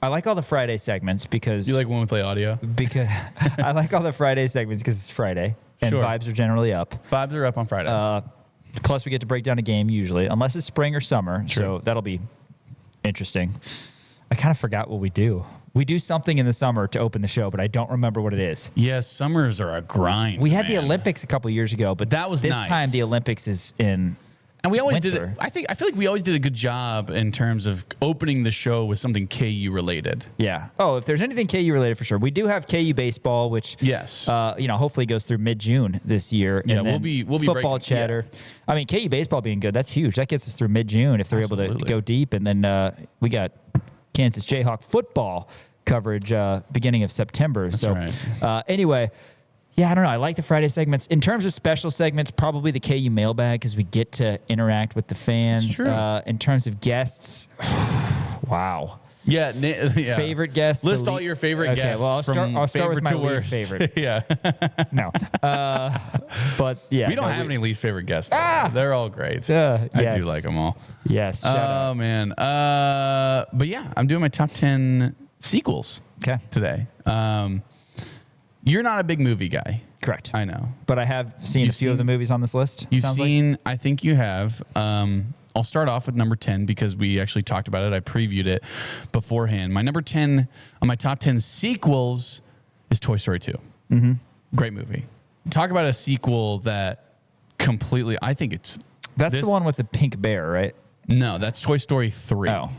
I like all the Friday segments because You like when we play audio? because I like all the Friday segments because it's Friday and Sure. vibes are generally up. Vibes are up on Fridays. Plus, we get to break down a game usually, unless it's spring or summer. True. So that'll be interesting. I kind of forgot what we do. We do something in the summer to open the show, but I don't remember what it is. Yes, summers are a grind. We had the man. Olympics a couple years ago, but That was this nice. time the Olympics is in. And we always did it. winter. I feel like we always did a good job in terms of opening the show with something KU related. Yeah. Oh, if there's anything KU related for sure, we do have KU baseball, which Yes. hopefully goes through mid-June this year. Yeah, and we'll then be football breaking- chatter. I mean, KU baseball being good, that's huge. That gets us through mid-June if they're able to Absolutely. go deep, and then we got Kansas Jayhawk football coverage beginning of September. right. Anyway. Yeah, I don't know. I like the Friday segments. In terms of special segments, probably the KU mailbag because we get to interact with the fans. It's true. In terms of guests, wow. Yeah, yeah. Favorite guests. List all your favorite Okay, guests. well, I'll start with favorite my to least worst. favorite. Yeah. No. But yeah. We don't have any least favorite guests. They're all great. I yes. do like them all. Yes. shout out. Oh, man. But yeah, I'm doing my top 10 sequels Okay. today. You're not a big movie guy. Correct. I know. But I have seen You've a few of the seen- movies on this list. You've sounds like. seen, I think you have. I'll start off with number 10 because we actually talked about it. I previewed it beforehand. My number 10 on my top 10 sequels is Toy Story 2. Mm-hmm. Great movie. Talk about a sequel that completely, I think it's... That's this- the one with the pink bear, right? No, that's Toy Story 3. Oh.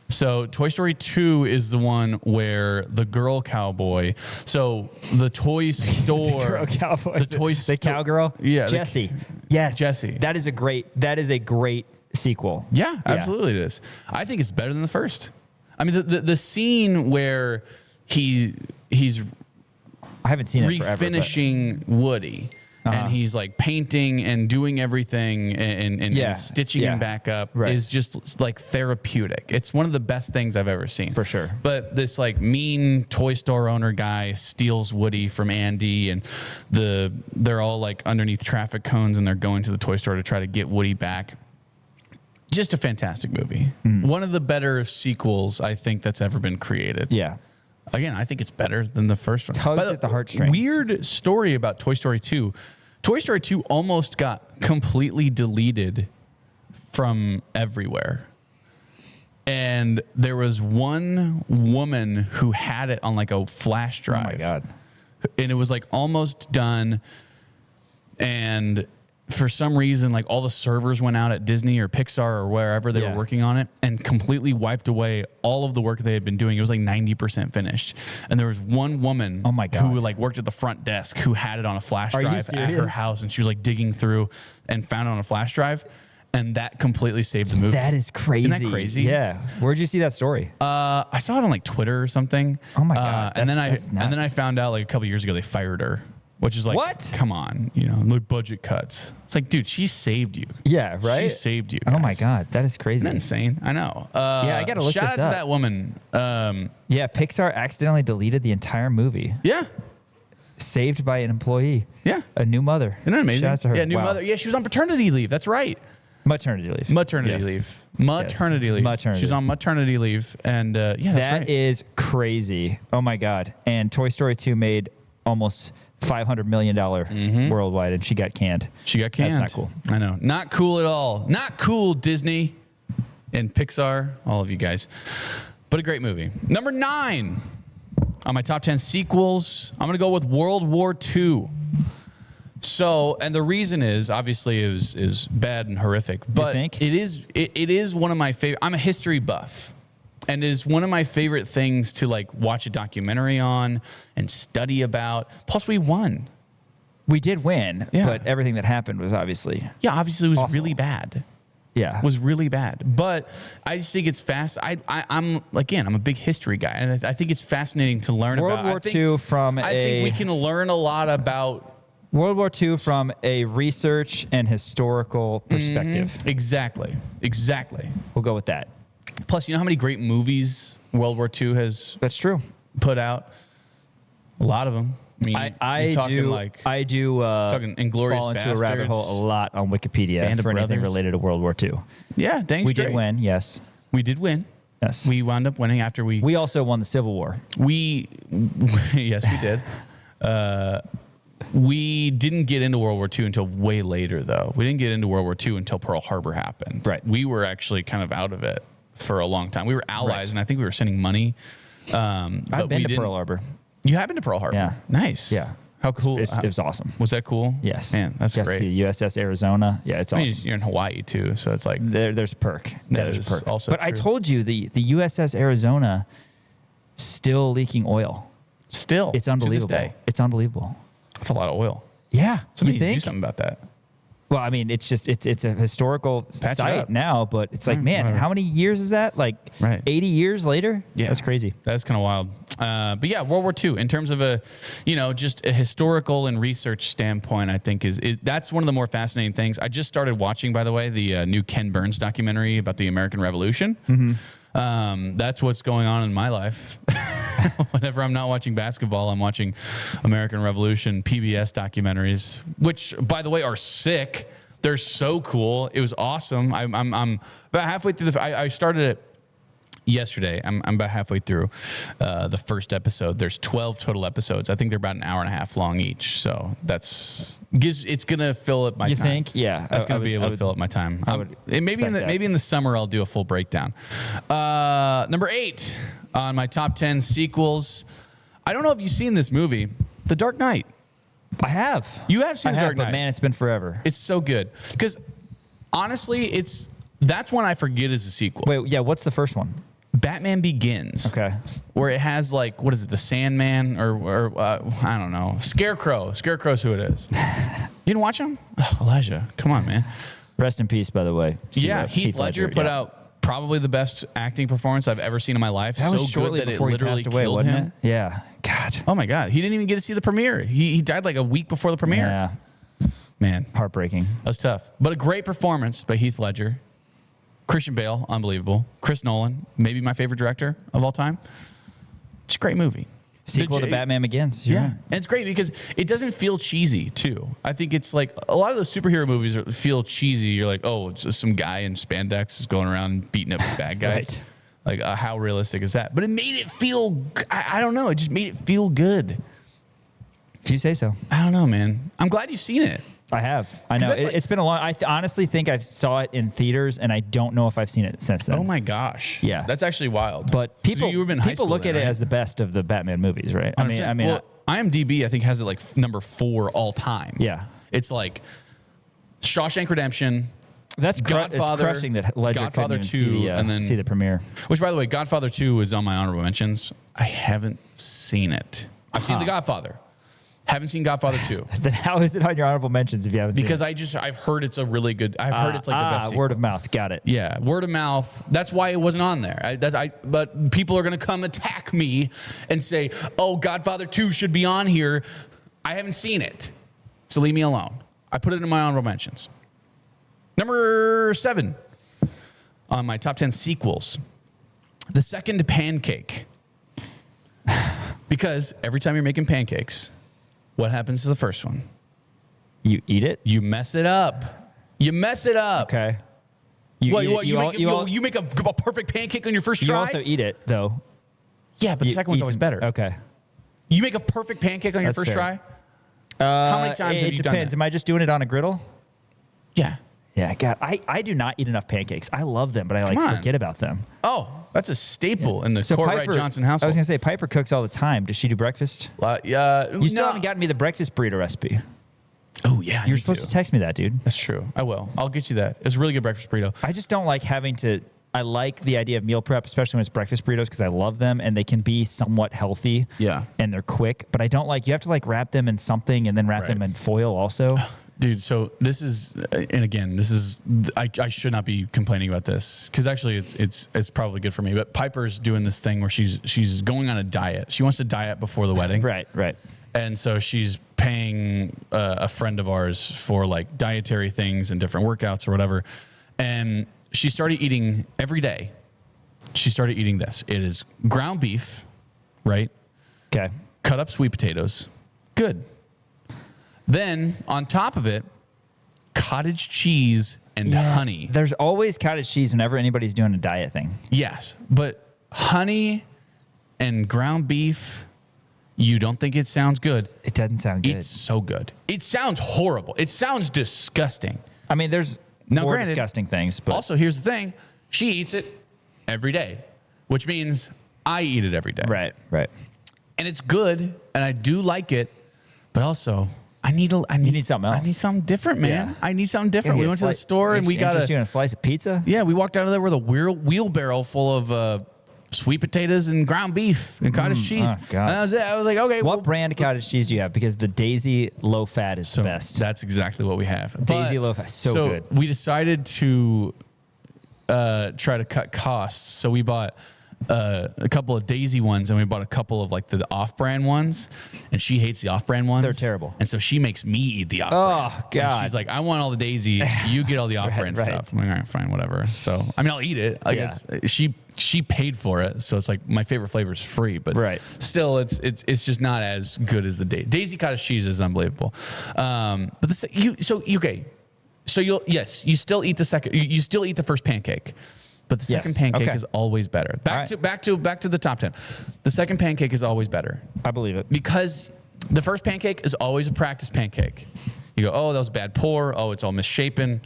So Toy Story 2 is the one where the girl cowboy. So the toy store, Girl cowboy. the cowgirl. Yeah, the- Jessie. Yes. Jessie. That is a great sequel. Yeah, absolutely it is. I think it's better than the first. I mean, the scene where he's I haven't seen it forever. refinishing Woody. And he's like painting and doing everything and stitching him back up is just like therapeutic. It's one of the best things I've ever seen. For sure. But this like mean toy store owner guy steals Woody from Andy and they're all like underneath traffic cones and they're going to the toy store to try to get Woody back. Just a fantastic movie. One of the better sequels I think that's ever been created. Yeah. Again, I think it's better than the first one. Tugs at the heartstrings. Weird story about Toy Story 2. Toy Story 2 almost got completely deleted from everywhere. And there was one woman who had it on like a flash drive. Oh my God. And it was like almost done. And for some reason, like all the servers went out at Disney or Pixar or wherever they were working on it and completely wiped away all of the work they had been doing. It was like 90% finished. And there was one woman Oh my God. who like worked at the front desk who had it on a flash Are you drive at her serious? house. And she was like digging through and found it on a flash drive. And that completely saved the movie. That is crazy. Isn't that crazy? Yeah. Where'd you see that story? I saw it on like Twitter or something. Oh my God. And then That's and then I nuts. found out like a couple years ago they fired her, which is like, What? Come on, like budget cuts. It's like, dude, she saved you. Yeah, right? She saved you. Oh my guys. God. That is Isn't crazy. that insane? I know. Yeah, I gotta look shout this out to up. that woman. Yeah, Pixar accidentally deleted the entire movie. Yeah, Saved by an employee. yeah. A new mother. Isn't that amazing? Shout out to her. Yeah, new Wow. mother. Yeah, she was on paternity leave. That's right. Maternity leave. Maternity Yes. leave. Maternity leave. Maternity. She's on maternity leave, and yeah, that's That right. is crazy. Oh my God. And Toy Story 2 made almost $500 million worldwide, and she got canned. She got canned. That's not cool. I know. Not cool at all. Not cool, Disney and Pixar, all of you guys. But a great movie. Number 9 on my top 10 sequels, I'm going to go with World War II. So, and the reason is obviously it is bad and horrific, but think? it is one of my favorite. I'm a history buff. And it is one of my favorite things to like watch a documentary on and study about. Plus we won. We did win, Yeah. but everything that happened was obviously Yeah, obviously it was Awful. really bad. yeah. Was really bad. But I just think it's fast. I'm a big history guy, and I think it's fascinating to learn World about. War II from I think we can learn a lot about World War II from a research and historical perspective. exactly. We'll go with that. Plus, you know how many great movies World War II has That's true. put out? A lot of them. I mean, I you're talking do. like I do. talking Inglourious fall into a rabbit Bastards. hole a lot on Wikipedia Band of for anything Brothers. related to World War II. yeah, dang We straight. did win, yes. We did win. Yes. We wound up winning after We also won the Civil War. Yes, we did. We didn't get into World War II until way later, though. We didn't get into World War II until Pearl Harbor happened. Right. We were actually kind of out of it for a long time. We were allies, Right. and I think we were sending money. I've been to Pearl Harbor. You have been to Pearl Harbor? Yeah. Nice. Yeah. How cool. It was awesome. Was that cool? Yes. Man, that's Got to great. see USS Arizona. Yeah, it's I mean, awesome. you're in Hawaii, too, so it's like... There's a perk. There's is a perk. also But I true. told you the USS Arizona still leaking oil. Still. It's to this unbelievable. day. It's unbelievable. That's a lot of oil. Yeah. Somebody you needs to do think? something about that. Well, I mean, it's a historical Patch it site up. now, but it's like, man, whatever. how many years is that? Like Right. 80 years later? Yeah, That's crazy. That's kind of wild. But yeah, World War II, in terms of just a historical and research standpoint, I think that's one of the more fascinating things. I just started watching, by the way, the new Ken Burns documentary about the American Revolution. That's what's going on in my life. Whenever I'm not watching basketball, I'm watching American Revolution PBS documentaries, which, by the way, are sick. They're so cool. It was awesome. I'm about halfway through I started it yesterday. I'm about halfway through the first episode. There's 12 total episodes. I think they're about an hour and a half long each. So it's gonna fill up my time. You think? Yeah, That's gonna be able to fill up my time. Maybe in the summer I'll do a full breakdown. Number 8 on my top 10 sequels. I don't know if you've seen this movie, The Dark Knight. I have. You have seen The Dark Knight. But man, it's been forever. It's so good because honestly, that's one I forget is a sequel. Wait, yeah, what's the first one? Batman Begins. Okay. Where it has like, what is it, the Sandman or I don't know, Scarecrow. Scarecrow's who it is. You didn't watch him? Oh, Elijah, come on, man. Rest in peace, by the way. Yeah, Heath Ledger put out probably the best acting performance I've ever seen in my life. That was so shortly good that before it he literally passed away, killed wasn't him. it? Yeah. God. Oh my God, he didn't even get to see the premiere. He died like a week before the premiere. Yeah. Man, Heartbreaking. that was tough. But a great performance by Heath Ledger. Christian Bale, unbelievable. Chris Nolan, maybe my favorite director of all time. It's a great movie. Sequel to Batman Begins. You're Yeah. right. And it's great because it doesn't feel cheesy, too. I think it's like a lot of those superhero movies feel cheesy. You're like, oh, it's just some guy in spandex is going around beating up bad guys. Right. Like, how realistic is that? But it made it feel, I don't know, it just made it feel good. If you say so. I don't know, man. I'm glad you've seen it. I have. I know. that's like- It's been a long. I honestly think I saw it in theaters, and I don't know if I've seen it since then. Oh my gosh. Yeah. That's actually wild. But people, So you were in high school look then, at right? it as the best of the Batman movies, right? I mean, well, IMDb, I think, has it like number 4 all time. Yeah. It's like Shawshank Redemption, that's Godfather, crushing that Ledger Godfather couldn't 2, even see, and then see the premiere. Which, by the way, Godfather 2 is on my honorable mentions. I haven't seen it. I've seen The Godfather. Haven't seen Godfather 2. Then how is it on your honorable mentions if you haven't Because seen it? I've heard it's a really good, I've heard it's like the best sequel. Word of mouth. Got it. Yeah, word of mouth. That's why it wasn't on there. But people are going to come attack me and say, oh, Godfather 2 should be on here. I haven't seen it. So leave me alone. I put it in my honorable mentions. Number 7 on my top 10 sequels. The second Pancake. Because every time you're making pancakes, what happens to the first one? You eat it? You mess it up. You mess it up. Okay. You make a perfect pancake on your first try? You also eat it, though. Yeah, but the second one's always better. Okay. You make a perfect pancake on your That's first fair. try? How many times have you done depends. that? Am I just doing it on a griddle? Yeah. Yeah, God, I do not eat enough pancakes. I love them, but I Come on. forget about them. Oh, that's a staple in the Courtwright Johnson household. I was gonna say Piper cooks all the time. Does she do breakfast? You still haven't gotten me the breakfast burrito recipe. Oh yeah, You're supposed to text me that, dude. That's true. I will. I'll get you that. It's a really good breakfast burrito. I just don't like having to. I like the idea of meal prep, especially when it's breakfast burritos, because I love them and they can be somewhat healthy. Yeah. And they're quick, but I don't like. You have to like wrap them in something and then wrap them in foil also. Dude, so this is, and again, this is, I should not be complaining about this because actually it's probably good for me. But Piper's doing this thing where she's going on a diet. She wants to diet before the wedding. Right. And so she's paying a friend of ours for like dietary things and different workouts or whatever. And she started eating every day. She started eating this. It is ground beef, right? Okay. Cut up sweet potatoes. Good. Then on top of it, cottage cheese and honey. There's always cottage cheese whenever anybody's doing a diet thing. Yes, but honey and ground beef, you don't think it sounds good. It doesn't sound good. It's so good. It sounds horrible. It sounds disgusting. I mean, there's more disgusting things. But also, here's the thing. She eats it every day, which means I eat it every day. Right, right. And it's good, and I do like it, but also I need something else. I need something different, man. Yeah. I need something different. We went to the store and we got you in a slice of pizza. Yeah, we walked out of there with a wheelbarrow full of sweet potatoes and ground beef and cottage cheese. Oh, God. And that was it. I was like, okay. What brand of cottage cheese do you have? Because the Daisy low fat is the best. That's exactly what we have. Daisy low fat, so good. We decided to try to cut costs. So we bought a couple of Daisy ones and we bought a couple of like the off-brand ones. And she hates the off-brand ones. They're terrible. And so she makes me eat the off-brand. Oh, God. And she's like, I want all the Daisy. You get all the off-brand Right. stuff. I'm like, all right, fine, whatever. So, I mean, I'll eat it. Like, she paid for it, so it's like my favorite flavor is free, but still, it's just not as good as the Daisy cottage cheese is unbelievable. But so you still eat the second, you still eat the first pancake, but the second pancake is always better. Back to the top 10. The second pancake is always better. I believe it because the first pancake is always a practice pancake. You go, oh, that was a bad pour. Oh, it's all misshapen.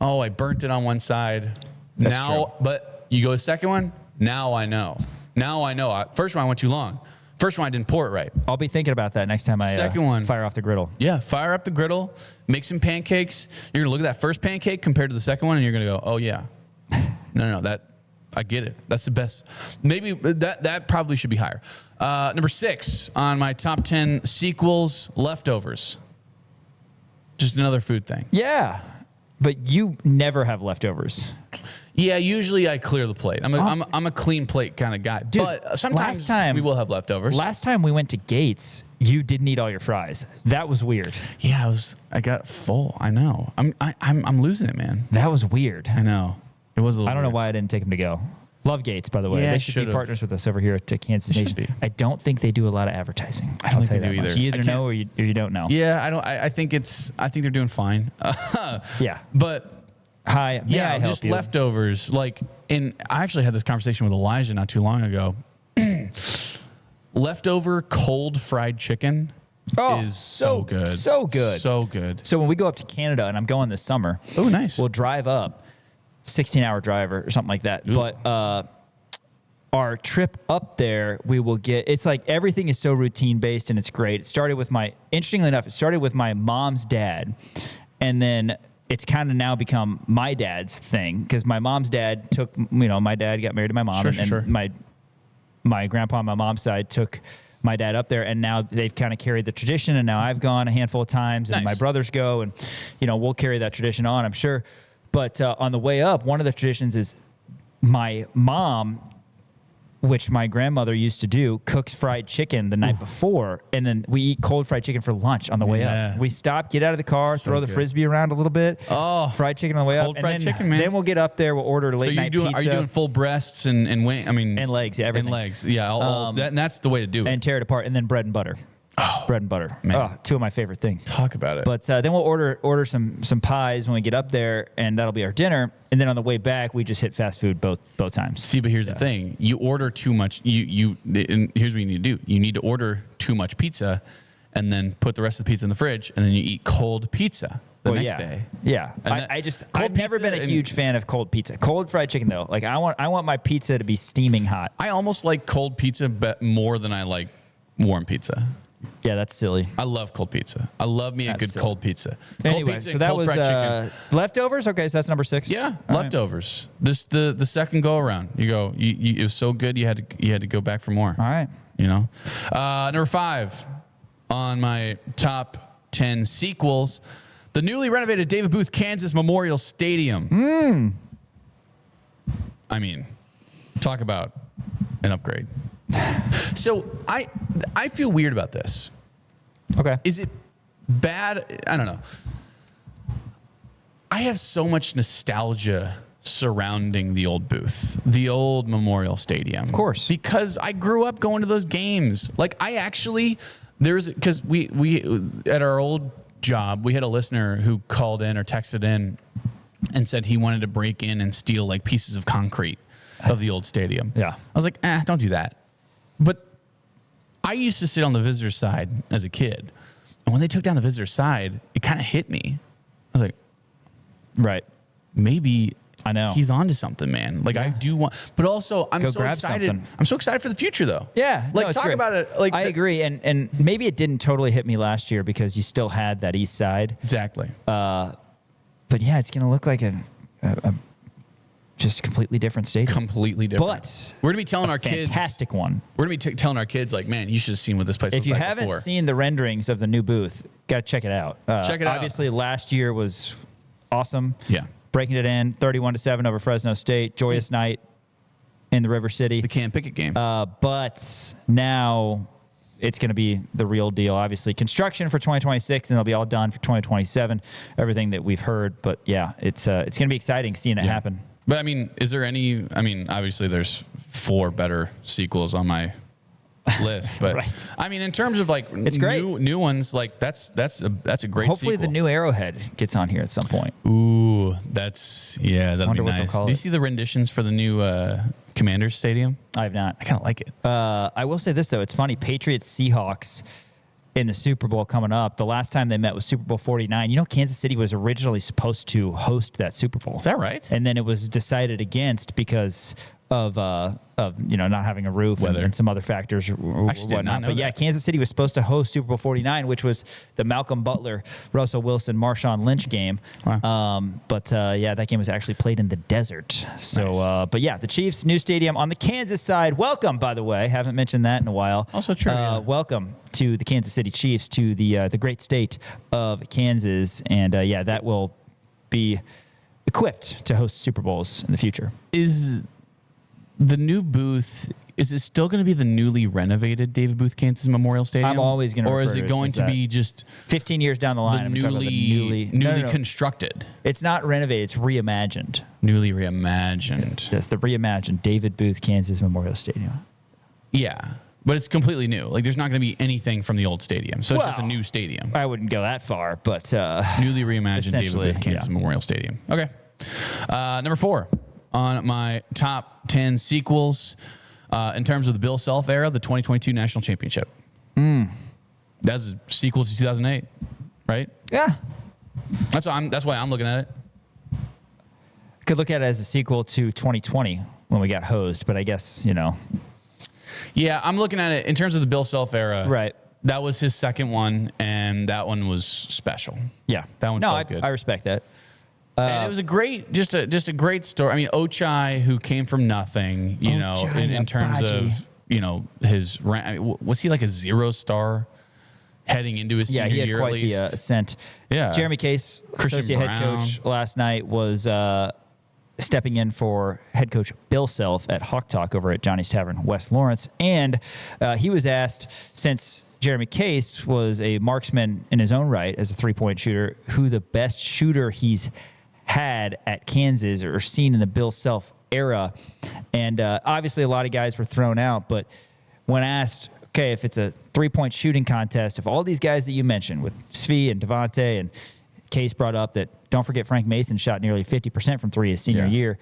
Oh, I burnt it on one side. That's true. But you go to the second one, now I know. First one I went too long. First one I didn't pour it right. I'll be thinking about that next time I Second one, fire off the griddle. Yeah, fire up the griddle, make some pancakes. You're gonna look at that first pancake compared to the second one, and you're gonna go, oh yeah. No, that I get it. That's the best. Maybe that probably should be higher. Number 6 on my top 10 sequels, leftovers. Just another food thing. Yeah, but you never have leftovers. Yeah, usually I clear the plate. I'm a clean plate kind of guy. Dude, but sometimes we will have leftovers. Last time we went to Gates, you didn't eat all your fries. That was weird. Yeah, I got full. I know. I'm losing it, man. That was weird. I know. It was a little I don't know weird. why I didn't take him to go. Love Gates, by the way. Yeah, they should be partners with us over here at Kansas Nation. I don't think they do a lot of advertising. I don't think they do either. You either know or you don't know. Yeah, I don't. I think they're doing fine. Yeah, but hi, may I help just you? leftovers. Like, I actually had this conversation with Elijah not too long ago. Leftover cold fried chicken is so good, so good, so good. So when we go up to Canada, and I'm going this summer. Oh, nice. We'll drive up, 16-hour drive or something like that. Ooh. But our trip up there, we will get. It's like everything is so routine based, and it's great. It started with interestingly enough, it started with my mom's dad, and then it's kind of now become my dad's thing because my mom's dad took. My dad got married to my mom, and my grandpa on my mom's side took my dad up there, and now they've kind of carried the tradition, and now I've gone a handful of times, and my brothers go, and we'll carry that tradition on, I'm sure. But on the way up, one of the traditions is my mom, which my grandmother used to do, cooks fried chicken the night before, and then we eat cold fried chicken for lunch on the way up. We stop, get out of the car, throw the Frisbee around a little bit, fried chicken on the way up, cold fried chicken, man. Then we'll get up there, we'll order late night pizza. Are you doing full breasts and wing? And legs, everything. And legs, yeah. And that's the way to do it. And tear it apart, and then bread and butter. Bread and butter. Man. Two of my favorite things. Talk about it. But then we'll order some pies when we get up there, and that'll be our dinner. And then on the way back, we just hit fast food both times. See, but here's the thing: you order too much. And here's what you need to do: you need to order too much pizza, and then put the rest of the pizza in the fridge, and then you eat cold pizza the next day. Yeah, I've never been a huge fan of cold pizza. Cold fried chicken though, like I want my pizza to be steaming hot. I almost like cold pizza more than I like warm pizza. Yeah, that's silly. I love cold pizza. I love me a good cold pizza. Anyway, pizza so that was leftovers. Okay, so that's number 6. Yeah, leftovers. Right. The second go around. You go. It was so good. You had to go back for more. All right. Number 5 on my top 10 sequels, the newly renovated David Booth, Kansas Memorial Stadium. I mean, talk about an upgrade. So I feel weird about this. Okay. Is it bad? I don't know. I have so much nostalgia surrounding the old booth, the old Memorial Stadium. Of course. Because I grew up going to those games. Like because we at our old job, we had a listener who called in or texted in and said he wanted to break in and steal like pieces of concrete of the old stadium. Yeah. I was like, don't do that. But I used to sit on the visitor side as a kid. And when they took down the visitor side, it kind of hit me. I was like, right. Maybe I know he's onto something, man. Like I do want, but also I'm Go so grab excited. something. I'm so excited for the future though. Yeah. Like no, it's talk great. about it. Like I agree. And maybe it didn't totally hit me last year because you still had that east side. Exactly. But yeah, it's going to look like a just completely different stadium. Completely different. But we're gonna be telling our kids, fantastic one. We're gonna be telling our kids, like, man, you should have seen what this place. If looked you like haven't before. seen the renderings of the new booth, got to check it out. Check it out. Obviously, last year was awesome. Yeah. Breaking it in 31-7 over Fresno State. Joyous night in the River City. The Can't Pick It game. But now it's going to be the real deal. Obviously, construction for 2026, and it'll be all done for 2027. Everything that we've heard. But yeah, it's going to be exciting seeing it happen. But I mean, is there any? I mean, obviously, there's 4 better sequels on my list, but Right. I mean, in terms of like It's great. new ones, like that's a great. Hopefully, sequel. the new Arrowhead gets on here at some point. Ooh, that'd Wonder be what they'll nice. call Do you it. see the renditions for the new Commanders Stadium? I have not. I kind of like it. I will say this though, it's funny. Patriots Seahawks in the Super Bowl coming up. The last time they met was Super Bowl 49. You know, Kansas City was originally supposed to host that Super Bowl. Is that right? And then it was decided against because of not having a roof and some other factors or actually did not whatnot. know But yeah, that. Kansas City was supposed to host Super Bowl 49, which was the Malcolm Butler, Russell Wilson, Marshawn Lynch game. Wow. But that game was actually played in the desert. So, Nice. but yeah, the Chiefs' new stadium on the Kansas side. Welcome, by the way. Haven't mentioned that in a while. Also true, yeah. Welcome to the Kansas City Chiefs, to the great state of Kansas, and that will be equipped to host Super Bowls in the future. Is the new booth? Is it still going to be the newly renovated David Booth Kansas Memorial Stadium? I'm always going to. Or is refer it to going as to that. be just 15 years down the line? the I'm talking about newly the newly constructed, It's not renovated. It's reimagined. newly reimagined? Yes, the reimagined David Booth Kansas Memorial Stadium. Yeah, but it's completely new. Like there's not going to be anything from the old stadium, so it's just a Well, new stadium. I wouldn't go that far, but Newly reimagined David essentially, Booth Kansas yeah. Memorial Stadium. Okay. Number 4 on my top 10 sequels in terms of the Bill Self era, the 2022 National Championship. That's a sequel to 2008, right? yeah, That's why I'm looking at it. could look at it as a sequel to 2020 when we got hosed, but I guess Yeah, I'm looking at it in terms of the Bill Self era. Right. That was his second one, and that one was special. yeah, That one No, felt good. I respect that. And it was a great, just a great story. I mean, Ochai, who came from nothing, in terms of, his rank. I mean, was he like a 0-star heading into his Yeah, senior he had year quite at least? the ascent. Yeah. Jeremy Case, Christian associate head Brown. coach last night, was stepping in for head coach Bill Self at Hawk Talk over at Johnny's Tavern, West Lawrence. And he was asked, since Jeremy Case was a marksman in his own right as a three-point shooter, who the best shooter he's had at Kansas or seen in the Bill Self era. And obviously a lot of guys were thrown out, but when asked, okay, if it's a three-point shooting contest, if all these guys that you mentioned with Svi and Devontae, and Case brought up that, don't forget Frank Mason shot nearly 50% from three his senior year.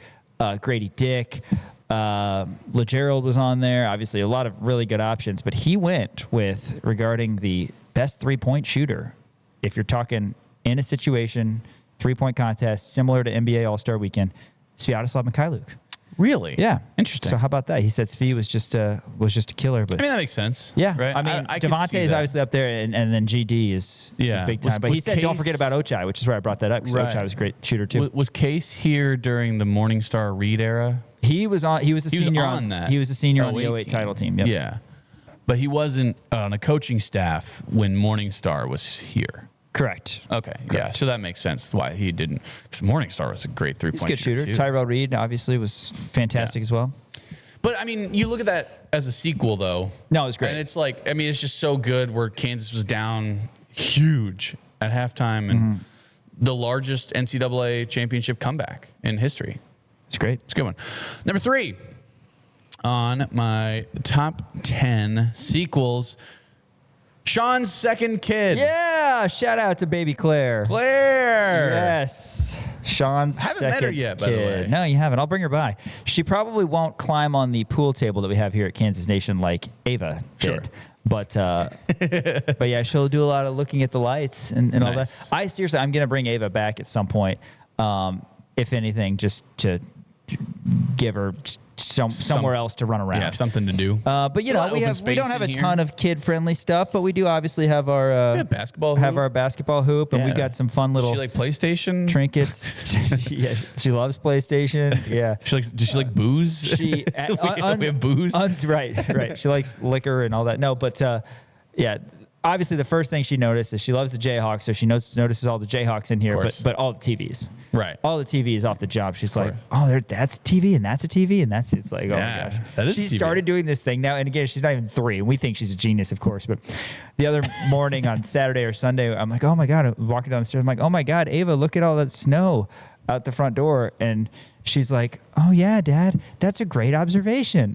Grady Dick, LeGerald was on there. Obviously a lot of really good options, but he went with, regarding the best three-point shooter, if you're talking in a situation, three-point contest, similar to NBA All-Star Weekend, Sviatoslav Mikhailuk. Really? Yeah. Interesting. So how about that? He said Svi was just a killer, but I mean, that makes sense. yeah, Right? I mean, I could Devontae see is that. obviously up there, and then GD is big time. But he was said, don't Case- forget about Ochai, which is why I brought that up, because Right. Ochai was a great shooter too. Was Case here during the Morningstar Reed era? He was on. He was a He was senior on that. He was a senior on the 08 08 title team. Yep. Yeah. But he wasn't on a coaching staff when Morningstar was here. Correct. Okay. Yeah. So that makes sense why he didn't. Because Morningstar was a great He's three-point a good shooter. too. Tyrell Reed obviously was fantastic as well. But I mean, you look at that as a sequel, though. No, it was great. And it's like, I mean, it's just so good where Kansas was down huge at halftime and the largest NCAA championship comeback in history. It's great. It's a good one. Number 3 on my top 10 sequels, Sean's second kid. Yeah. Shout out to baby Claire. Claire. Yes. Sean's Haven't second met her yet, by the kid. way. No, you haven't. I'll bring her by. She probably won't climb on the pool table that we have here at Kansas Nation like Ava Sure. did. But but yeah, she'll do a lot of looking at the lights and all Nice. that. I'm gonna bring Ava back at some point. If anything, just to give her somewhere else to run around. Yeah, something to do. But you A know, lot of we open don't space have a in here. ton of kid-friendly stuff, but we do obviously have our basketball have hoop. our basketball hoop, and we Yeah. got some fun little She like PlayStation? trinkets. Yeah, she loves PlayStation. Yeah. Does she like booze? She we have booze. right. She likes liquor and all that. No, but yeah. Obviously, the first thing she noticed is she loves the Jayhawks, so she notices all the Jayhawks in here, course. but all the TVs. Right. All the TVs off the job. She's like, oh, that's a TV, and that's a TV, and that's it's like, oh Yeah, my gosh. that is She TV. started doing this thing now, and again, she's not even 3, and we think she's a genius, of course. But the other morning on Saturday or Sunday, I'm like, oh my god, I'm walking down the stairs. I'm like, oh my god, Ava, look at all that snow out the front door, and she's like, oh yeah, Dad, that's a great observation.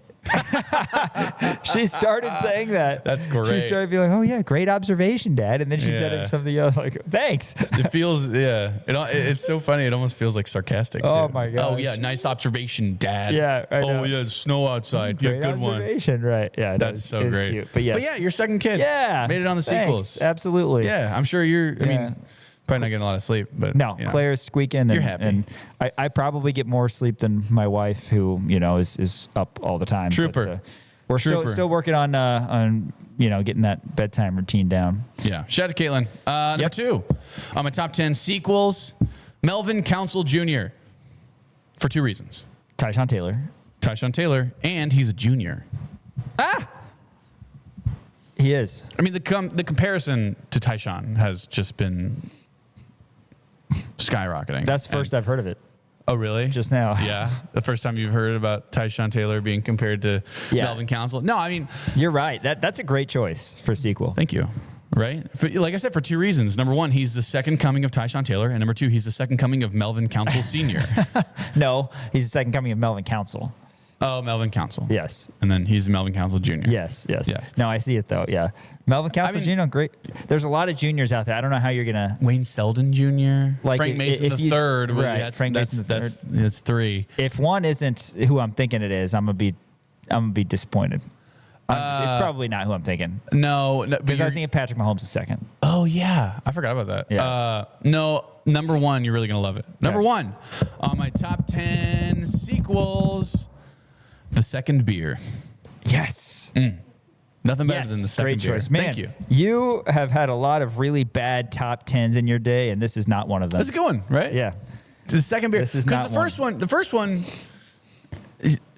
She started saying that. That's great. She started being like, "Oh yeah, great observation, Dad." And then she said Yeah. it something else like, "Thanks." It feels, yeah. It's so funny. It almost feels like sarcastic. Oh, too. my gosh. Oh yeah, nice observation, Dad. Yeah, I know. Oh yeah, it's snow outside. Great Yeah, good one. observation, right? Yeah, That's so it's great. Cute. But yes. yeah, your second kid. Yeah, made it on the thanks. sequels. Absolutely. Yeah, I'm sure you're. I Yeah. mean, probably not getting a lot of sleep, but No, you know. Claire's squeaking. And, You're happy. and I probably get more sleep than my wife, who is up all the time. Trooper. But, we're Trooper. still working on getting that bedtime routine down. Yeah. Shout out to Caitlin. Number 2 on my top 10 sequels, Melvin Council Jr. for 2 reasons. Tyshawn Taylor, and he's a junior. He is. I mean, the comparison to Tyshawn has just been skyrocketing. That's the first I've heard of it. Oh, really? Just now. Yeah. The first time you've heard about Tyshawn Taylor being compared to Melvin Council. No, I mean, You're right. That's a great choice for sequel. thank you. Right? Like I said, for 2 reasons. Number 1, he's the second coming of Tyshawn Taylor. And number 2, he's the second coming of Melvin Council Sr. No, he's the second coming of Melvin Council. Oh, Melvin Council. Yes. And then he's Melvin Council Jr. Yes. No, I see it though. Yeah. Melvin Council Jr. Great. There's a lot of juniors out there. I don't know how you're gonna. Wayne Selden Jr. Like Frank Mason if the you- third. right, That's, Frank that's, Mason the that's, that's 3. If one isn't who I'm thinking it is, I'm gonna be disappointed. It's probably not who I'm thinking. No, Because I was thinking Patrick Mahomes is second. Oh yeah, I forgot about that. Yeah. No, number 1, you're really gonna love it. Number Okay. 1 on my top 10 sequels, the second beer. Yes. Nothing better than the second great beer. choice. Man, Thank you. You have had a lot of really bad top 10s in your day, and this is not one of them. That's a good one, right? Yeah. The second beer. This is Because not the first one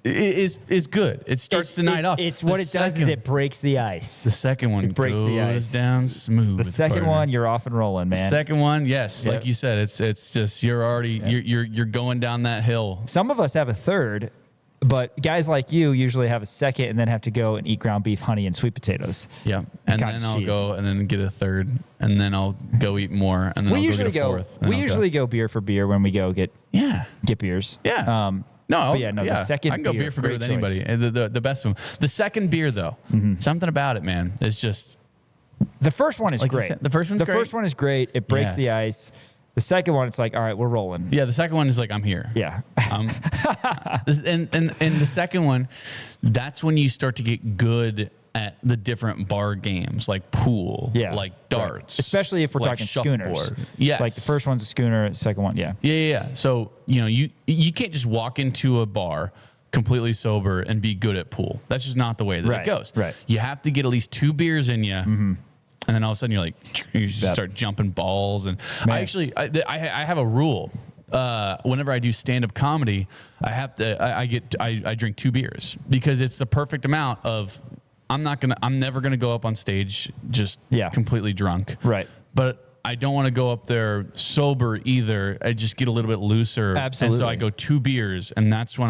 is good. It starts the night off. It's what The it does is second- it breaks the ice. The second one breaks goes the ice. down smooth. The second partner. one, you're off and rolling, man. Second one, yes, Yep. like you said, it's just you're already you're going down that hill. Some of us have a third, but guys like you usually have a second and then have to go and eat ground beef, honey, and sweet potatoes. Yeah, and Cottage then I'll cheese. go and then get a third, and then I'll go eat more, and then We I'll usually go get a go. fourth. and We I'll usually go beer for beer when we go get beers. Yeah. But yeah, no, the second I can go beer, beer for beer great with choice. anybody. And the best one. The second beer though, something about it, man, is just The first one is Like you great. said, the first one's the great? first one is great. It breaks the Yes. ice. The second one, it's like, all right, we're rolling. yeah. The second one is like I'm here. Yeah. And the second one, that's when you start to get good at the different bar games like pool, Yeah. like darts, Especially if we're like talking schooners. shuffleboard. Yes. Like the first one's a schooner, second one, yeah. Yeah. So, you can't just walk into a bar completely sober and be good at pool. That's just not the way that Right, it goes. right. You have to get at least 2 beers in you. And then all of a sudden you're like, you just start jumping balls. And Man. I have a rule. Whenever I do stand-up comedy, I drink 2 beers because it's the perfect amount of, I'm never going to go up on stage just completely drunk. Right. But I don't want to go up there sober either. I just get a little bit looser. Absolutely. And so I go 2 beers, and that's when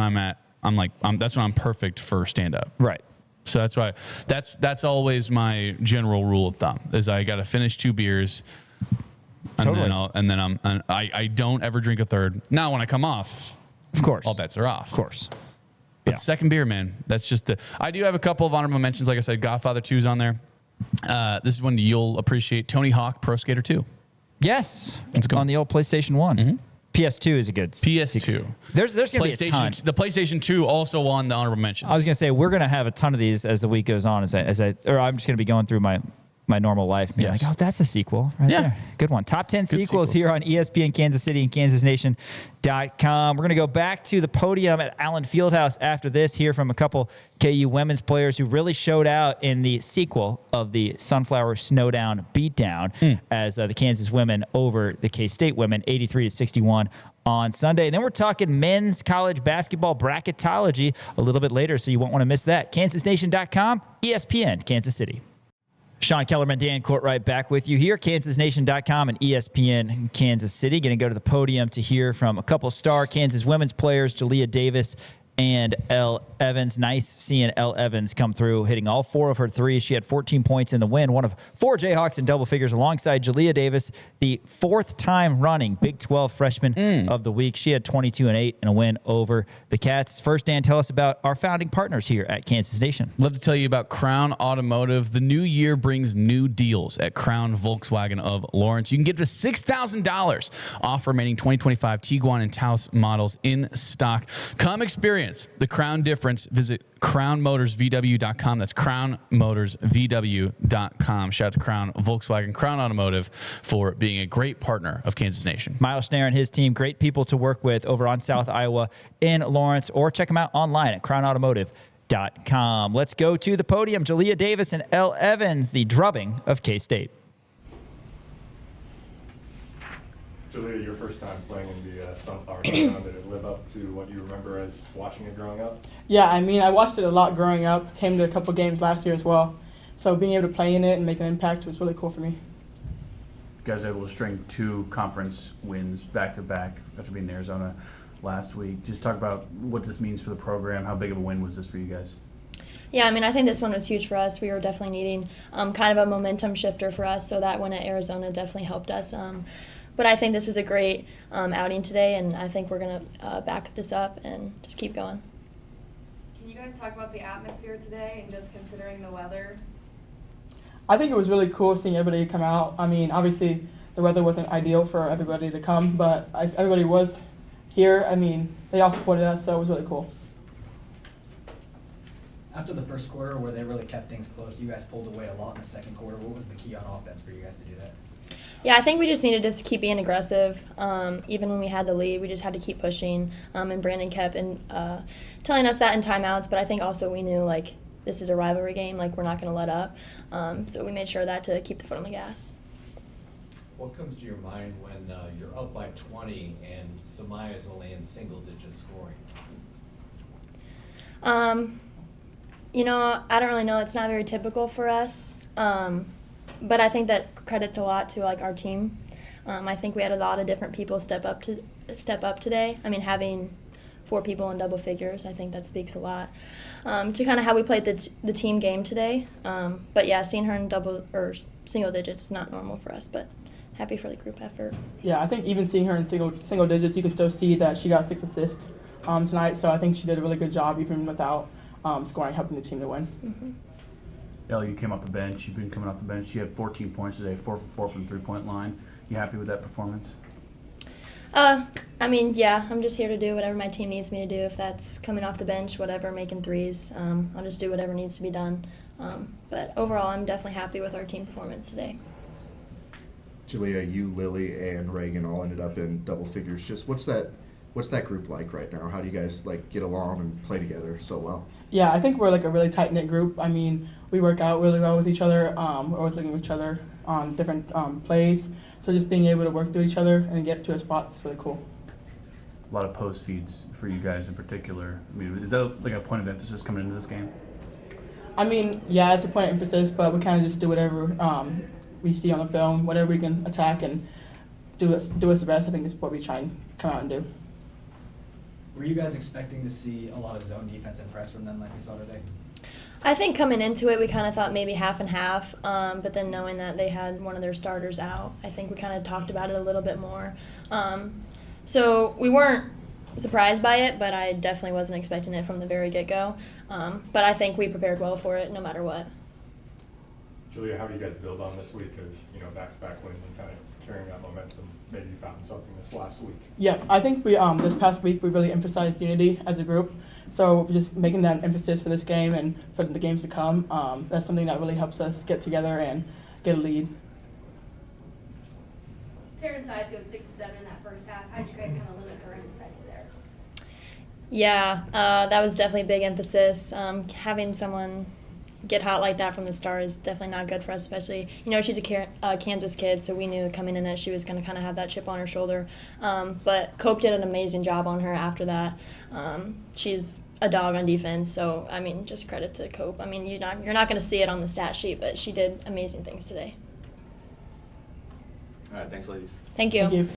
that's when I'm perfect for stand up. Right. So that's why that's always my general rule of thumb is I got to finish 2 beers, and Totally. then I don't ever drink a third. Now when I come off, Of course. all bets are off. Of course. But second beer, man, that's just I do have a couple of honorable mentions. Like I said, Godfather 2's on there. This is one you'll appreciate. Tony Hawk Pro Skater 2. Yes. Let's go. On the old PlayStation 1. PS2 is a good PS2. There's going to be a ton. The PlayStation 2 also won the honorable mentions. I was going to say we're going to have a ton of these as the week goes on. Or I'm just going to be going through my normal life. And be like, oh, that's a sequel right there. Good one. Top 10 sequels here on ESPN Kansas City and KansasNation.com. We're going to go back to the podium at Allen Fieldhouse after this, hear from a couple KU women's players who really showed out in the sequel of the Sunflower Snowdown beatdown as the Kansas women over the K-State women, 83-61 on Sunday. And then we're talking men's college basketball bracketology a little bit later, so you won't want to miss that. KansasNation.com, ESPN, Kansas City. Sean Kellerman, Dan Courtwright back with you here, KansasNation.com and ESPN Kansas City. Going to go to the podium to hear from a couple star Kansas women's players, Jaliya Davis and Elle Evans. Nice seeing Elle Evans come through, hitting all 4 of her threes. She had 14 points in the win, one of 4 Jayhawks in double figures alongside Jaliya Davis, the 4th time running Big 12 freshman of the week. She had 22 and 8 in a win over the Cats. First, Dan, tell us about our founding partners here at Kansas Nation. Love to tell you about Crown Automotive. The new year brings new deals at Crown Volkswagen of Lawrence. You can get to $6,000 off remaining 2025 Tiguan and Taos models in stock. Come experience the Crown difference. Visit crownmotorsvw.com. That's crownmotorsvw.com. Shout out to Crown Volkswagen, Crown Automotive for being a great partner of Kansas Nation. Miles Schneider and his team, great people to work with over on South Iowa in Lawrence, or check them out online at crownautomotive.com. Let's go to the podium. Jaliya Davis and Elle Evans, the drubbing of K-State. Jaliya, your first time playing in the Sunflower Showdown, did it live up to what you remember as watching it growing up? Yeah, I mean, I watched it a lot growing up. Came to a couple games last year as well. So being able to play in it and make an impact was really cool for me. You guys able to string 2 conference wins back-to-back after being in Arizona last week. Just talk about what this means for the program. How big of a win was this for you guys? Yeah, I mean, I think this one was huge for us. We were definitely needing kind of a momentum shifter for us, so that win at Arizona definitely helped us. But I think this was a great outing today, and I think we're going to back this up and just keep going. Can you guys talk about the atmosphere today and just considering the weather? I think it was really cool seeing everybody come out. I mean, obviously the weather wasn't ideal for everybody to come, but everybody was here. I mean, they all supported us, so it was really cool. After the first quarter, where they really kept things close, you guys pulled away a lot in the second quarter. What was the key on offense for you guys to do that? Yeah, I think we just needed to keep being aggressive. Even when we had the lead, we just had to keep pushing. And Brandon kept telling us that in timeouts, but I think also we knew, like, this is a rivalry game, like, we're not going to let up. So we made sure of that to keep the foot on the gas. What comes to your mind when you're up by 20 and Samaya is only in single-digit scoring? You know, I don't really know. It's not very typical for us. But I think that credits a lot to, like, our team. I think we had a lot of different people step up today. I mean, having 4 people in double figures, I think that speaks a lot to kind of how we played the team game today. But yeah, seeing her in double or single digits is not normal for us, but happy for the group effort. Yeah, I think even seeing her in single digits, you can still see that she got 6 assists tonight. So I think she did a really good job even without scoring, helping the team to win. Mm-hmm. Elle, you came off the bench. You've been coming off the bench. You had 14 points today, 4 for 4 from the 3-point line. You happy with that performance? I mean, yeah, I'm just here to do whatever my team needs me to do. If that's coming off the bench, whatever, making threes, I'll just do whatever needs to be done. But overall, I'm definitely happy with our team performance today. Jaliya, you, Lily, and Reagan all ended up in double figures. Just what's that group like right now? How do you guys get along and play together so well? Yeah, I think we're like a really tight-knit group. I mean, we work out really well with each other. We're always looking at each other on different plays. So just being able to work through each other and get to a spot is really cool. A lot of post feeds for you guys in particular. I mean, is that like a point of emphasis coming into this game? I mean, yeah, it's a point of emphasis, but we kind of just do whatever we see on the film, whatever we can attack and do us the best. I think is what we try and come out and do. Were you guys expecting to see a lot of zone defense and press from them like we saw today? I think coming into it, we kind of thought maybe half and half, but then knowing that they had one of their starters out, I think we kind of talked about it a little bit more. So we weren't surprised by it, but I definitely wasn't expecting it from the very get-go. But I think we prepared well for it no matter what. Jaliya, how do you guys build on this week of back-to-back wins and kind of carrying that momentum? Maybe you found something this last week. Yeah, I think we this past week we really emphasized unity as a group. So just making that emphasis for this game and for the games to come, that's something that really helps us get together and get a lead. Taryn Side goes 6 and 7 in that first half. How did you guys kind of limit her in the second there? Yeah, that was definitely a big emphasis. Having someone get hot like that from the start is definitely not good for us, especially, she's a Kansas kid, so we knew coming in that she was going to kind of have that chip on her shoulder. But Cope did an amazing job on her after that. She's a dog on defense, so, just credit to Cope. You're not going to see it on the stat sheet, but she did amazing things today. All right, thanks, ladies. Thank you. Thank you.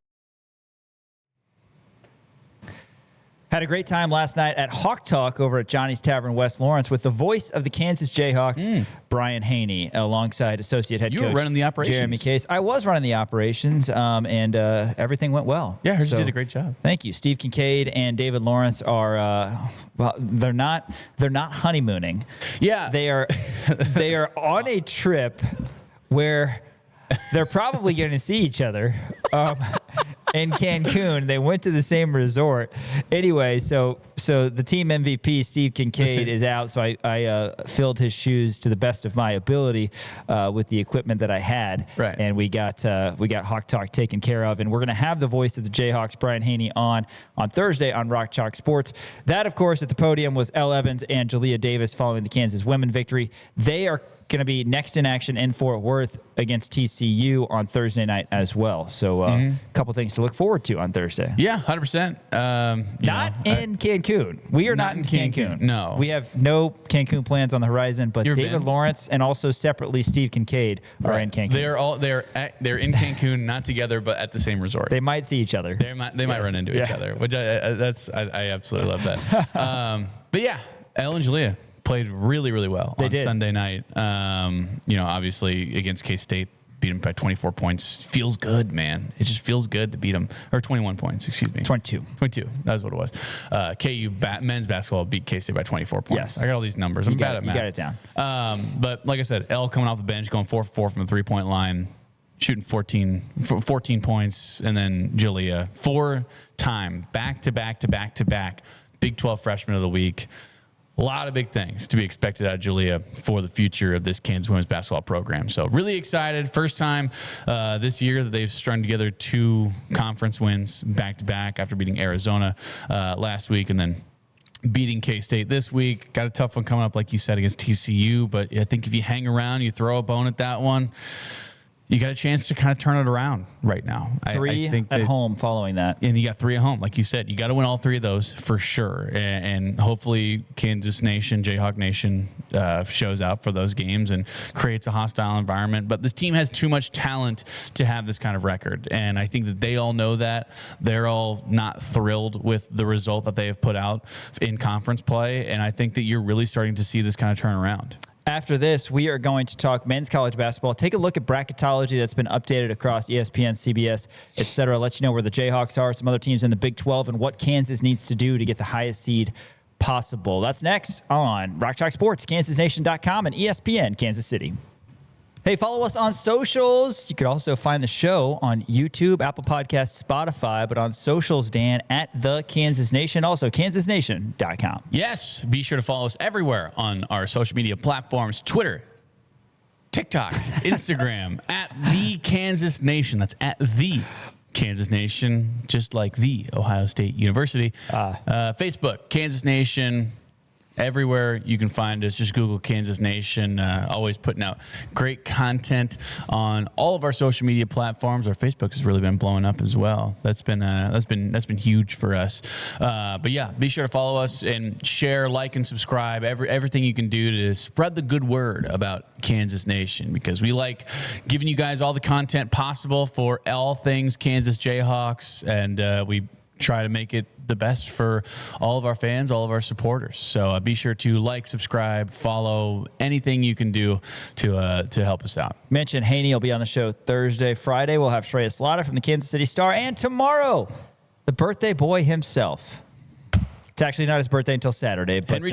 Had a great time last night at Hawk Talk over at Johnny's Tavern, West Lawrence, with the voice of the Kansas Jayhawks, Brian Haney, alongside associate head coach. You were running the operations. Jeremy Case. I was running the operations, and everything went well. Yeah, I heard you did a great job. Thank you. Steve Kincaid and David Lawrence are they're not honeymooning. Yeah, they are on a trip where they're probably going to see each other in Cancun. They went to the same resort. Anyway, so the team MVP, Steve Kincaid, is out, so I filled his shoes to the best of my ability with the equipment that I had. Right. And we got Hawk Talk taken care of, and we're going to have the voice of the Jayhawks, Brian Haney, on Thursday on Rock Chalk Sports. That, of course, at the podium was Elle Evans and Jaliya Davis following the Kansas women victory. They are going to be next in action in Fort Worth against TCU on Thursday night as well. So a couple things to look forward to on Thursday. Yeah, 100%. Not in Cancun. We are not in Cancun. No. We have no Cancun plans on the horizon, but David been? Lawrence and also separately Steve Kincaid are in Cancun. They're in Cancun, not together, but at the same resort. They might see each other. They might run into each other, which I absolutely love that. But yeah, Elle and Jaliya played really, really well on Sunday night. Obviously against K-State, beat them by 24 points. Feels good, man. It just feels good to beat them. Or 21 points, excuse me. 22. That's what it was. KU men's basketball beat K-State by 24 points. Yes. I got all these numbers. I'm bad at math. You got it down. But like I said, Elle coming off the bench, going 4 for 4 from the three-point line, shooting 14 points, and then Jaliya, 4-time, back-to-back Big 12 Freshman of the Week. A lot of big things to be expected out of Jaliya for the future of this Kansas women's basketball program. So really excited. First time this year that they've strung together 2 conference wins back-to-back after beating Arizona last week and then beating K-State this week. Got a tough one coming up, like you said, against TCU. But I think if you hang around, you throw a bone at that one, you got a chance to kind of turn it around right now. Three I think at home following that. And you got 3 at home. Like you said, you got to win all 3 of those for sure. And hopefully Kansas Nation, Jayhawk Nation shows out for those games and creates a hostile environment. But this team has too much talent to have this kind of record. And I think that they all know that. They're all not thrilled with the result that they have put out in conference play. And I think that you're really starting to see this kind of turn around. After this, we are going to talk men's college basketball. Take a look at Bracketology that's been updated across ESPN, CBS, etc. Let you know where the Jayhawks are, some other teams in the Big 12, and what Kansas needs to do to get the highest seed possible. That's next on Rock Chalk Sports, KansasNation.com, and ESPN Kansas City. Hey, follow us on socials. You could also find the show on YouTube, Apple Podcasts, Spotify, but on socials, Dan, at The Kansas Nation, also KansasNation.com. Yes, be sure to follow us everywhere on our social media platforms, Twitter, TikTok, Instagram, at The Kansas Nation. That's at The Kansas Nation, just like The Ohio State University. Facebook, Kansas Nation. Everywhere you can find us, just Google Kansas Nation. Always putting out great content on all of our social media platforms. Our Facebook has really been blowing up as well. That's been huge for us. But yeah, be sure to follow us and share, like, and subscribe. Everything you can do to spread the good word about Kansas Nation, because we like giving you guys all the content possible for all things Kansas Jayhawks, and we try to make it the best for all of our fans, all of our supporters. So be sure to like, subscribe, follow, anything you can do to help us out. Mention Haney will be on the show Thursday. Friday, we'll have Shreya Slaughter from the Kansas City Star. And tomorrow, the birthday boy himself. It's actually not his birthday until Saturday, but Henry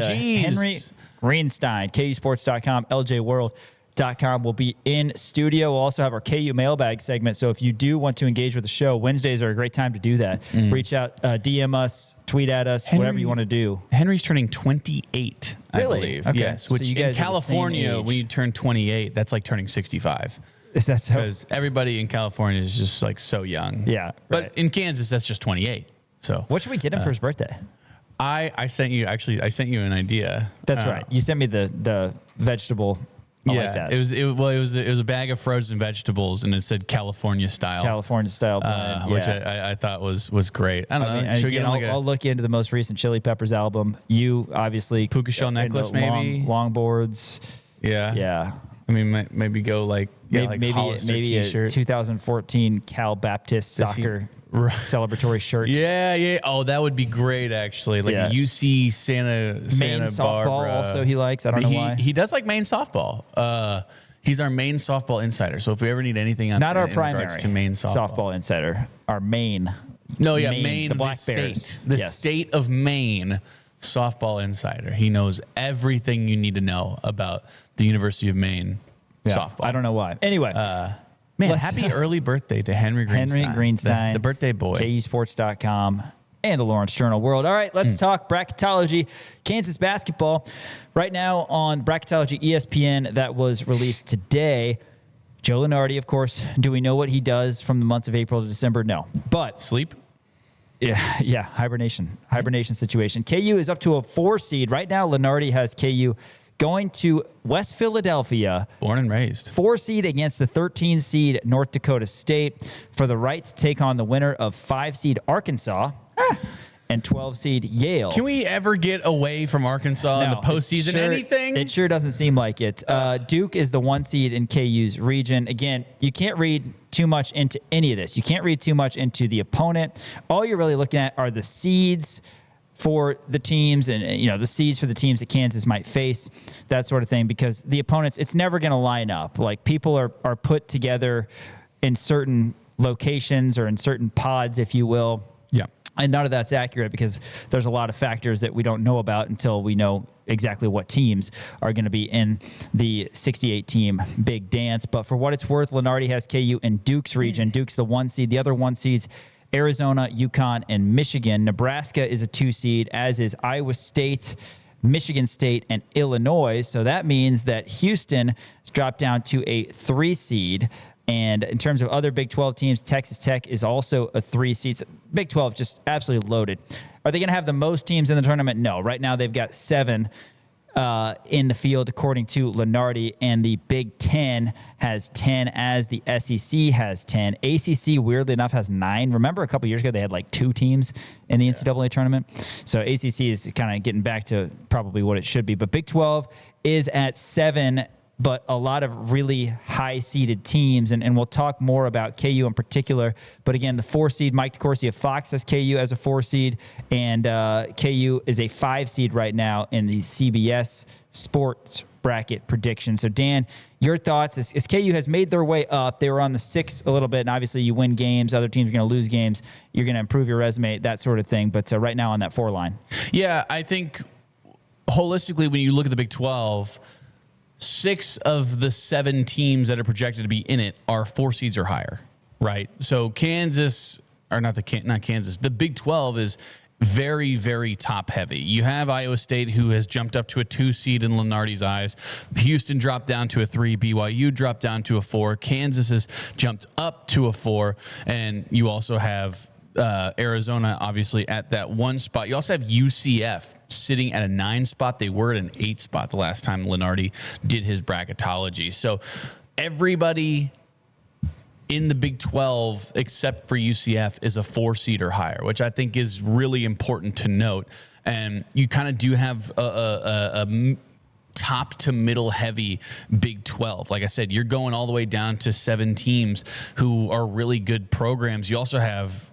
Greenstein, KUSports.com, LJ World. KU will be in studio. We'll also have our KU mailbag segment. So if you do want to engage with the show, Wednesdays are a great time to do that. Reach out, DM us, tweet at us, whatever you want to do. Henry's turning 28, I believe. Okay. Yes, So which you guys are in the same California, age. when you turn 28, that's like turning 65. Is that so? Because everybody in California is just like so young. Yeah. But right. in Kansas, that's just 28. So What should we get him for his birthday? I sent you an idea. That's right. You sent me the vegetable. I like that. It was a bag of frozen vegetables, and it said California style. California style blend, which I thought was great. I don't know. Mean, Should we again, get him I'll look into the most recent Chili Peppers album. You obviously Puka shell necklace, maybe longboards. Yeah. I mean, maybe go like maybe Hollister a t-shirt. 2014 Cal Baptist soccer celebratory shirt. Yeah. Oh, that would be great, actually. Like a UC Santa Maine softball Barbara. also he likes. I don't know why. He does like Maine softball. He's our Maine softball insider. So if we ever need anything on not our in primary regards to Maine softball insider, our Maine. Maine, the Black state, Bears. the state of Maine softball insider. He knows everything you need to know about the University of Maine softball. I don't know why. Anyway. Man, happy early birthday to Henry Greenstein. The birthday boy. KUSports.com and the Lawrence Journal World. All right, let's talk bracketology. Kansas basketball. Right now on Bracketology ESPN that was released today. Joe Lunardi, of course. Do we know what he does from the months of April to December? No. But sleep? Yeah, hibernation situation. KU is up to a 4 seed. Right now, Lunardi has KU going to West Philadelphia. Born and raised. 4 seed against the 13 seed North Dakota State for the right to take on the winner of 5 seed Arkansas and 12 seed Yale. Can we ever get away from Arkansas in the postseason? Anything? It sure doesn't seem like it. Duke is the 1 seed in KU's region. Again, you can't read too much into any of this. You can't read too much into the opponent. All you're really looking at are the seeds for the teams and the seeds for the teams that Kansas might face, that sort of thing, because the opponents, it's never going to line up. Like, people are put together in certain locations or in certain pods, if you will. Yeah. And none of that's accurate because there's a lot of factors that we don't know about until we know exactly what teams are going to be in the 68-team big dance. But for what it's worth, Lunardi has KU in Duke's region. Duke's the 1 seed. The other 1 seeds, Arizona, UConn, and Michigan. Nebraska is a 2 seed, as is Iowa State, Michigan State, and Illinois. So that means that Houston has dropped down to a 3 seed. And in terms of other Big 12 teams, Texas Tech is also a 3 seed. Big 12 just absolutely loaded. Are they going to have the most teams in the tournament? No. Right now they've got 7 in the field, according to Lunardi, and the Big 10 has 10, as the SEC has 10. ACC, weirdly enough, has 9. Remember a couple years ago they had like 2 teams in the NCAA tournament? So ACC is kind of getting back to probably what it should be. But Big 12 is at 7, but a lot of really high-seeded teams, and we'll talk more about KU in particular. But again, the 4 seed, Mike DeCourcy of Fox has KU as a 4 seed, and KU is a 5 seed right now in the CBS Sports bracket prediction. So, Dan, your thoughts as KU has made their way up. They were on the 6 a little bit, and obviously you win games. Other teams are going to lose games. You're going to improve your resume, that sort of thing. But right now on that 4 line. Yeah, I think holistically, when you look at the Big 12, 6 of the 7 teams that are projected to be in it are 4 seeds or higher, right? So Kansas, or not Kansas, the Big 12 is very, very top heavy. You have Iowa State, who has jumped up to a 2 seed in Lunardi's eyes. Houston dropped down to a 3. BYU dropped down to a 4. Kansas has jumped up to a 4. And you also have Arizona, obviously, at that 1 spot. You also have UCF sitting at a 9 spot. They were at an 8 spot the last time Lunardi did his bracketology. So everybody in the Big 12, except for UCF, is a 4 seed or higher, which I think is really important to note. And you kind of do have a top to middle heavy Big 12. Like I said, you're going all the way down to 7 teams who are really good programs. You also have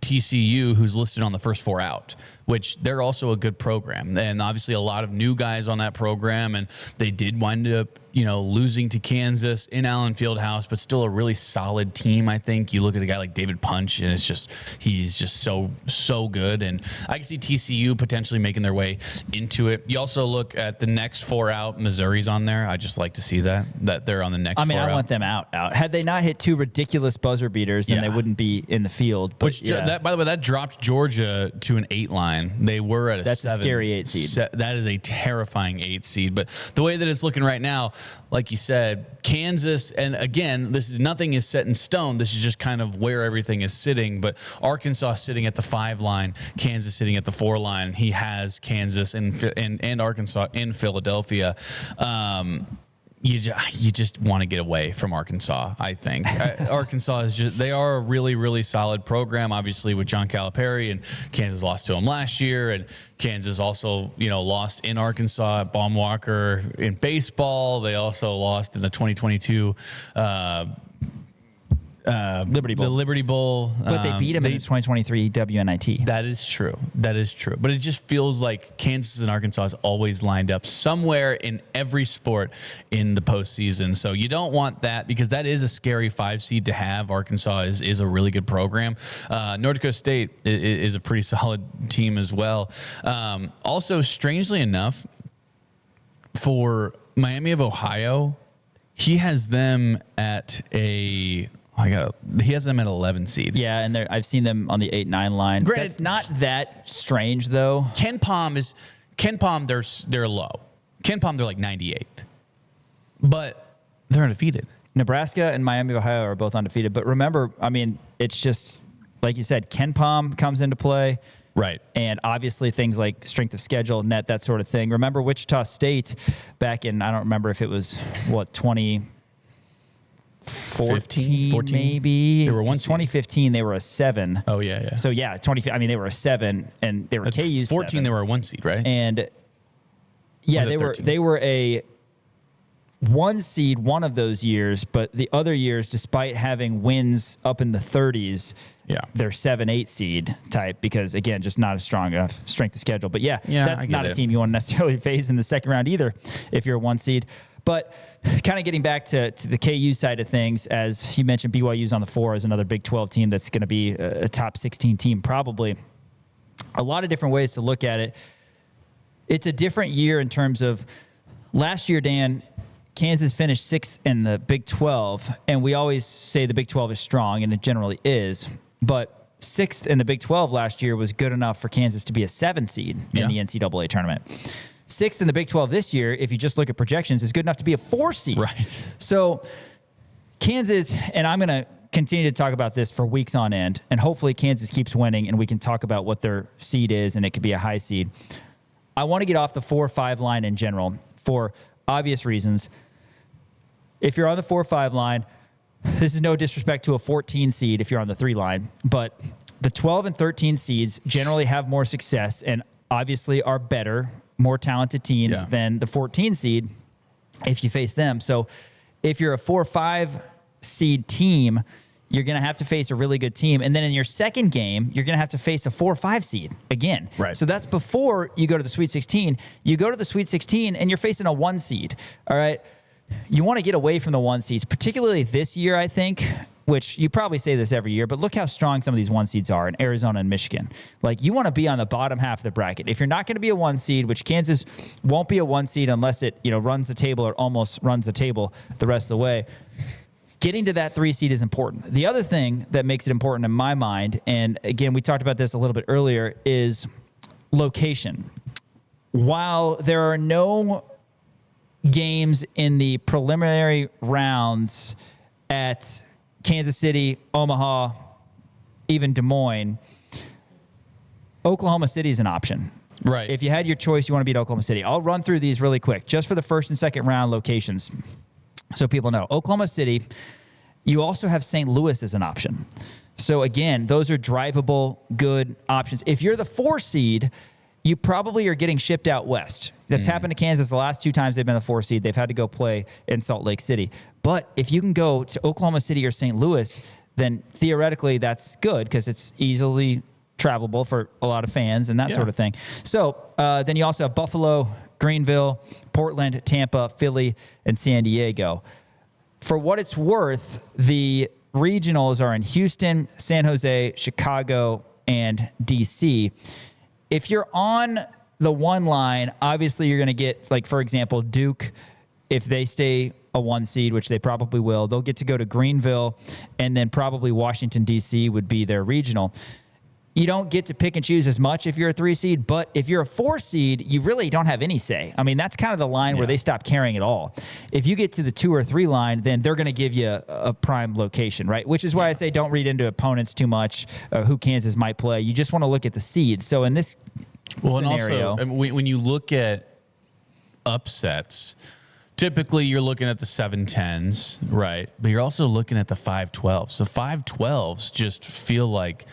TCU, who's listed on the first 4 out, which they're also a good program. And obviously a lot of new guys on that program. And they did wind up, losing to Kansas in Allen Fieldhouse, but still a really solid team, I think. You look at a guy like David Punch, and he's just so good. And I can see TCU potentially making their way into it. You also look at the next 4 out. Missouri's on there. I just like to see that they're on the next 4 out. I want them out. Had they not hit 2 ridiculous buzzer beaters, then they wouldn't be in the field. But by the way, that dropped Georgia to an 8 line. They were at a 7. That's a scary 8 seed. That is a terrifying 8 seed. But the way that it's looking right now, like you said, Kansas, and again, nothing is set in stone. This is just kind of where everything is sitting. But Arkansas sitting at the 5 line, Kansas sitting at the 4 line. He has Kansas and Arkansas in Philadelphia. You just want to get away from Arkansas, I think. Arkansas they are a really, really solid program, obviously, with John Calipari, and Kansas lost to them last year, and Kansas also, lost in Arkansas at Baumwalker in baseball. They also lost in the 2022 Liberty Bowl. The Liberty Bowl. But they beat them in the 2023 WNIT. That is true. But it just feels like Kansas and Arkansas is always lined up somewhere in every sport in the postseason. So you don't want that, because that is a scary 5 seed to have. Arkansas is a really good program. North Dakota State is a pretty solid team as well. Also, strangely enough, for Miami of Ohio, he has them at he has them at 11 seed. Yeah, and I've seen them on the 8-9 line. That's not that strange, though. Ken Palm, they're low. Ken Palm, they're like 98th. But they're undefeated. Nebraska and Miami of Ohio are both undefeated. But remember, it's just, like you said, Ken Palm comes into play. Right. And obviously things like strength of schedule, net, that sort of thing. Remember Wichita State back in, I don't remember if it was, 2014 maybe? They were 2015, they were a 7. Oh, yeah. So, yeah, they were a 7, and they were KU's 14, 7. they were a 1 seed, right? And, yeah, they were a 1 seed one of those years, but the other years, despite having wins up in the 30s, they're 7-8 seed type, because, again, just not a strong enough strength of schedule. But, that's not a team you want to necessarily face in the second round either if you're a 1 seed. But kind of getting back to the KU side of things, as you mentioned, BYU's on the 4 as another Big 12 team that's going to be a top 16 team probably. A lot of different ways to look at it. It's a different year in terms of last year, Dan, Kansas finished 6th in the Big 12, and we always say the Big 12 is strong, and it generally is. But 6th in the Big 12 last year was good enough for Kansas to be a 7 seed in the NCAA tournament. 6th in the Big 12 this year, if you just look at projections, is good enough to be a 4 seed. Right. So Kansas, and I'm going to continue to talk about this for weeks on end, and hopefully Kansas keeps winning and we can talk about what their seed is, and it could be a high seed. I want to get off the 4-5 line in general for obvious reasons. If you're on the 4-5 line, this is no disrespect to a 14 seed if you're on the 3 line, but the 12 and 13 seeds generally have more success and obviously are better, more talented teams than the 14 seed if you face them. So if you're a 4-5 seed team, you're going to have to face a really good team. And then in your second game, you're going to have to face a 4-5 seed again. Right. So that's before you go to the Sweet 16. You go to the Sweet 16 and you're facing a 1 seed. All right. You want to get away from the 1 seeds, particularly this year, I think, which you probably say this every year, but look how strong some of these 1 seeds are in Arizona and Michigan. Like, you want to be on the bottom half of the bracket. If you're not going to be a 1 seed, which Kansas won't be a 1 seed unless it, runs the table or almost runs the table the rest of the way, getting to that 3 seed is important. The other thing that makes it important in my mind, and again, we talked about this a little bit earlier, is location. While there are no games in the preliminary rounds at Kansas City, Omaha, even Des Moines, Oklahoma City is an option. Right. If you had your choice, you want to beat Oklahoma City. I'll run through these really quick, just for the first and second round locations, so people know. Oklahoma City, you also have St. Louis as an option. So again, those are drivable, good options. If you're the 4 seed, you probably are getting shipped out west. That's happened to Kansas the last 2 times they've been a 4 seed. They've had to go play in Salt Lake City. But if you can go to Oklahoma City or St. Louis, then theoretically that's good because it's easily travelable for a lot of fans and that sort of thing. So then you also have Buffalo, Greenville, Portland, Tampa, Philly, and San Diego. For what it's worth, the regionals are in Houston, San Jose, Chicago, and DC. If you're on the one line, obviously you're going to get, like, for example, Duke. If they stay a 1 seed, which they probably will, they'll get to go to Greenville, and then probably Washington, D.C. would be their regional. You don't get to pick and choose as much if you're a 3 seed, but if you're a 4 seed, you really don't have any say. I mean, that's kind of the line where they stop caring at all. If you get to the 2 or 3 line, then they're going to give you a prime location, right? Which is why I say don't read into opponents too much, who Kansas might play. You just want to look at the seeds. So in this scenario, and also, when you look at upsets, typically you're looking at the 7-10s, right? But you're also looking at the 5-12s. So 5-12s just feel like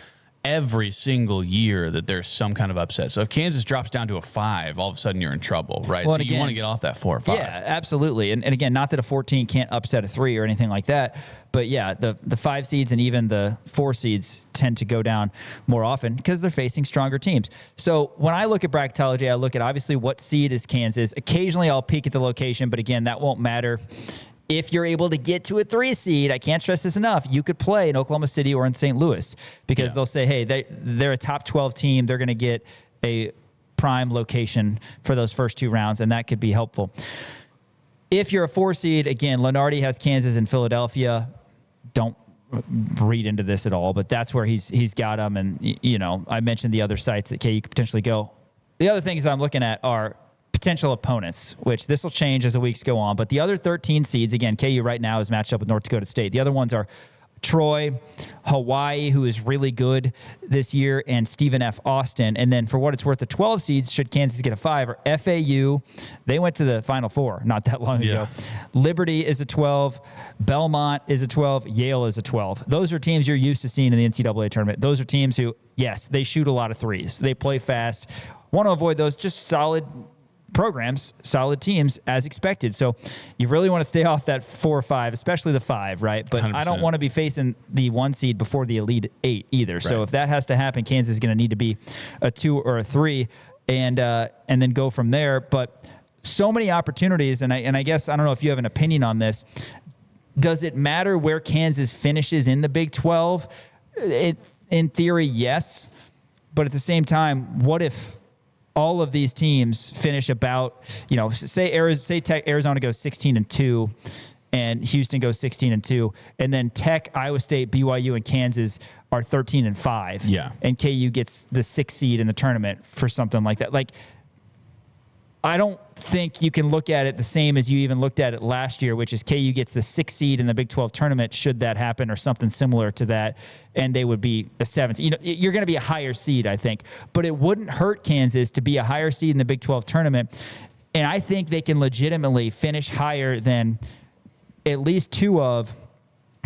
every single year that there's some kind of upset. So if Kansas drops down to a 5, all of a sudden you're in trouble, right? Well, so you want to get off that 4 or 5. Yeah, absolutely. And again, not that a 14 can't upset a 3 or anything like that, but yeah, the 5 seeds and even the 4 seeds tend to go down more often because they're facing stronger teams. So when I look at bracketology, I look at obviously what seed is Kansas. Occasionally I'll peek at the location, but again, that won't matter. If you're able to get to a 3 seed, I can't stress this enough, you could play in Oklahoma City or in St. Louis because they'll say, hey, they're a top 12 team. They're going to get a prime location for those first 2 rounds, and that could be helpful. If you're a 4 seed, again, Lenardi has Kansas and Philadelphia. Don't read into this at all, but that's where he's got them. And, you know, I mentioned the other sites that KU could potentially go. The other things I'm looking at are potential opponents, which this will change as the weeks go on. But the other 13 seeds, again, KU right now is matched up with North Dakota State. The other ones are Troy, Hawaii, who is really good this year, and Stephen F. Austin. And then for what it's worth, the 12 seeds, should Kansas get a 5, are FAU. They went to the Final Four not that long ago. Liberty is a 12. Belmont is a 12. Yale is a 12. Those are teams you're used to seeing in the NCAA tournament. Those are teams who, yes, they shoot a lot of threes. They play fast. Want to avoid those. Just solid programs, solid teams as expected. So you really want to stay off that 4 or 5, especially the 5, right? But 100%. I don't want to be facing the 1 seed before the Elite 8 either. Right. So if that has to happen, Kansas is going to need to be a 2 or a 3 and then go from there. But so many opportunities, and I guess, I don't know if you have an opinion on this. Does it matter where Kansas finishes in the Big 12? In theory, yes. But at the same time, what if all of these teams finish about, you know, say Arizona goes 16-2 and Houston goes 16-2, and then Tech, Iowa State, BYU, and Kansas are 13-5. Yeah. And KU gets the 6th seed in the tournament for something like that. Like, I don't think you can look at it the same as you even looked at it last year, which is KU gets the 6th seed in the Big 12 tournament, should that happen, or something similar to that, and they would be a 7th. You know, you're going to be a higher seed, I think. But it wouldn't hurt Kansas to be a higher seed in the Big 12 tournament, and I think they can legitimately finish higher than at least 2 of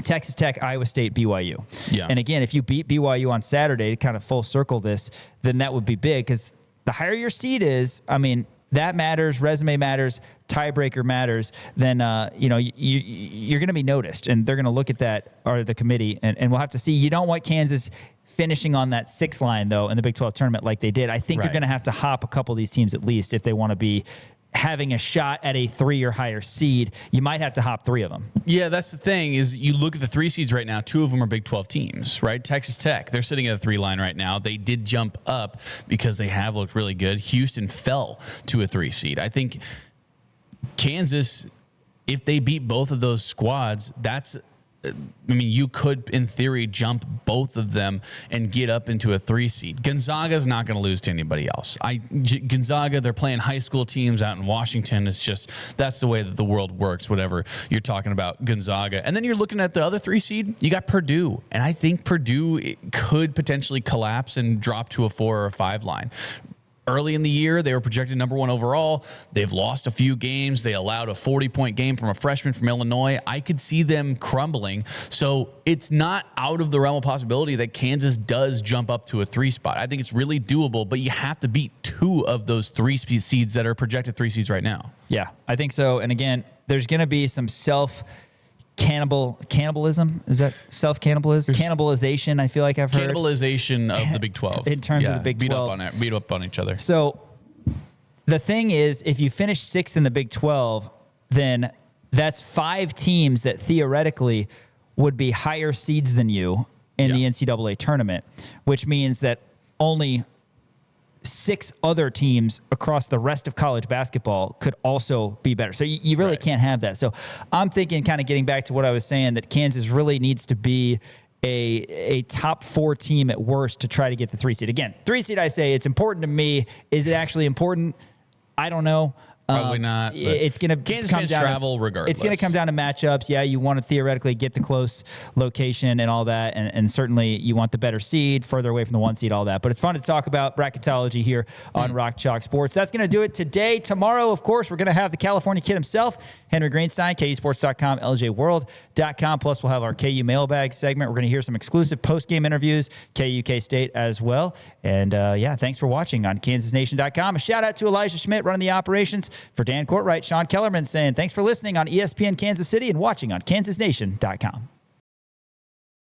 Texas Tech, Iowa State, BYU. Yeah. And again, if you beat BYU on Saturday to kind of full circle this, then that would be big, because the higher your seed is, I mean, that matters, resume matters, tiebreaker matters, then you're going to be noticed, and they're going to look at that, or the committee, and we'll have to see. You don't want Kansas finishing on that 6th line, though, in the Big 12 tournament like they did. I think you're going to have to hop a couple of these teams at least if they want to be having a shot at a 3 or higher seed. You might have to hop 3 of them. Yeah, that's the thing, is you look at the 3 seeds right now, 2 of them are Big 12 teams, right? Texas Tech, they're sitting at a 3 line right now. They did jump up because they have looked really good. Houston fell to a 3 seed. I think Kansas, if they beat both of those squads, you could, in theory, jump both of them and get up into a 3 seed. Gonzaga's not going to lose to anybody else. Gonzaga, they're playing high school teams out in Washington. It's just, that's the way that the world works, whatever you're talking about Gonzaga. And then you're looking at the other 3 seed, you got Purdue. And I think Purdue could potentially collapse and drop to a 4 or a 5 line. Early in the year, they were projected number 1 overall. They've lost a few games. They allowed a 40-point game from a freshman from Illinois. I could see them crumbling. So it's not out of the realm of possibility that Kansas does jump up to a 3 spot. I think it's really doable, but you have to beat 2 of those 3 seeds that are projected 3 seeds right now. Yeah, I think so. And again, there's going to be some cannibalism. Is that cannibalization? I feel like I've heard Cannibalization of the Big 12 in terms of the Big 12. Beat up on each other. So the thing is, if you finish 6th in the Big 12, then that's 5 teams that theoretically would be higher seeds than you in the NCAA tournament, which means that only 6 other teams across the rest of college basketball could also be better. So you really can't have that. So I'm thinking, kind of getting back to what I was saying, that Kansas really needs to be a top 4 team at worst to try to get the 3 seed. Again, 3 seed, I say it's important to me. Is it actually important? I don't know. Probably not. It's going to Kansas fans travel regardless. It's going to come down to matchups. Yeah, you want to theoretically get the close location and all that, and certainly you want the better seed, further away from the 1 seed, all that. But it's fun to talk about bracketology here on Rock Chalk Sports. That's going to do it today. Tomorrow, of course, we're going to have the California kid himself, Henry Greenstein, KUSports.com, LJWorld.com. Plus, we'll have our KU mailbag segment. We're going to hear some exclusive post-game interviews, KU K-State as well. And, thanks for watching on KansasNation.com. A shout-out to Elijah Schmidt running the operations. For Dan Courtwright, Sean Kellerman saying thanks for listening on ESPN Kansas City and watching on KansasNation.com.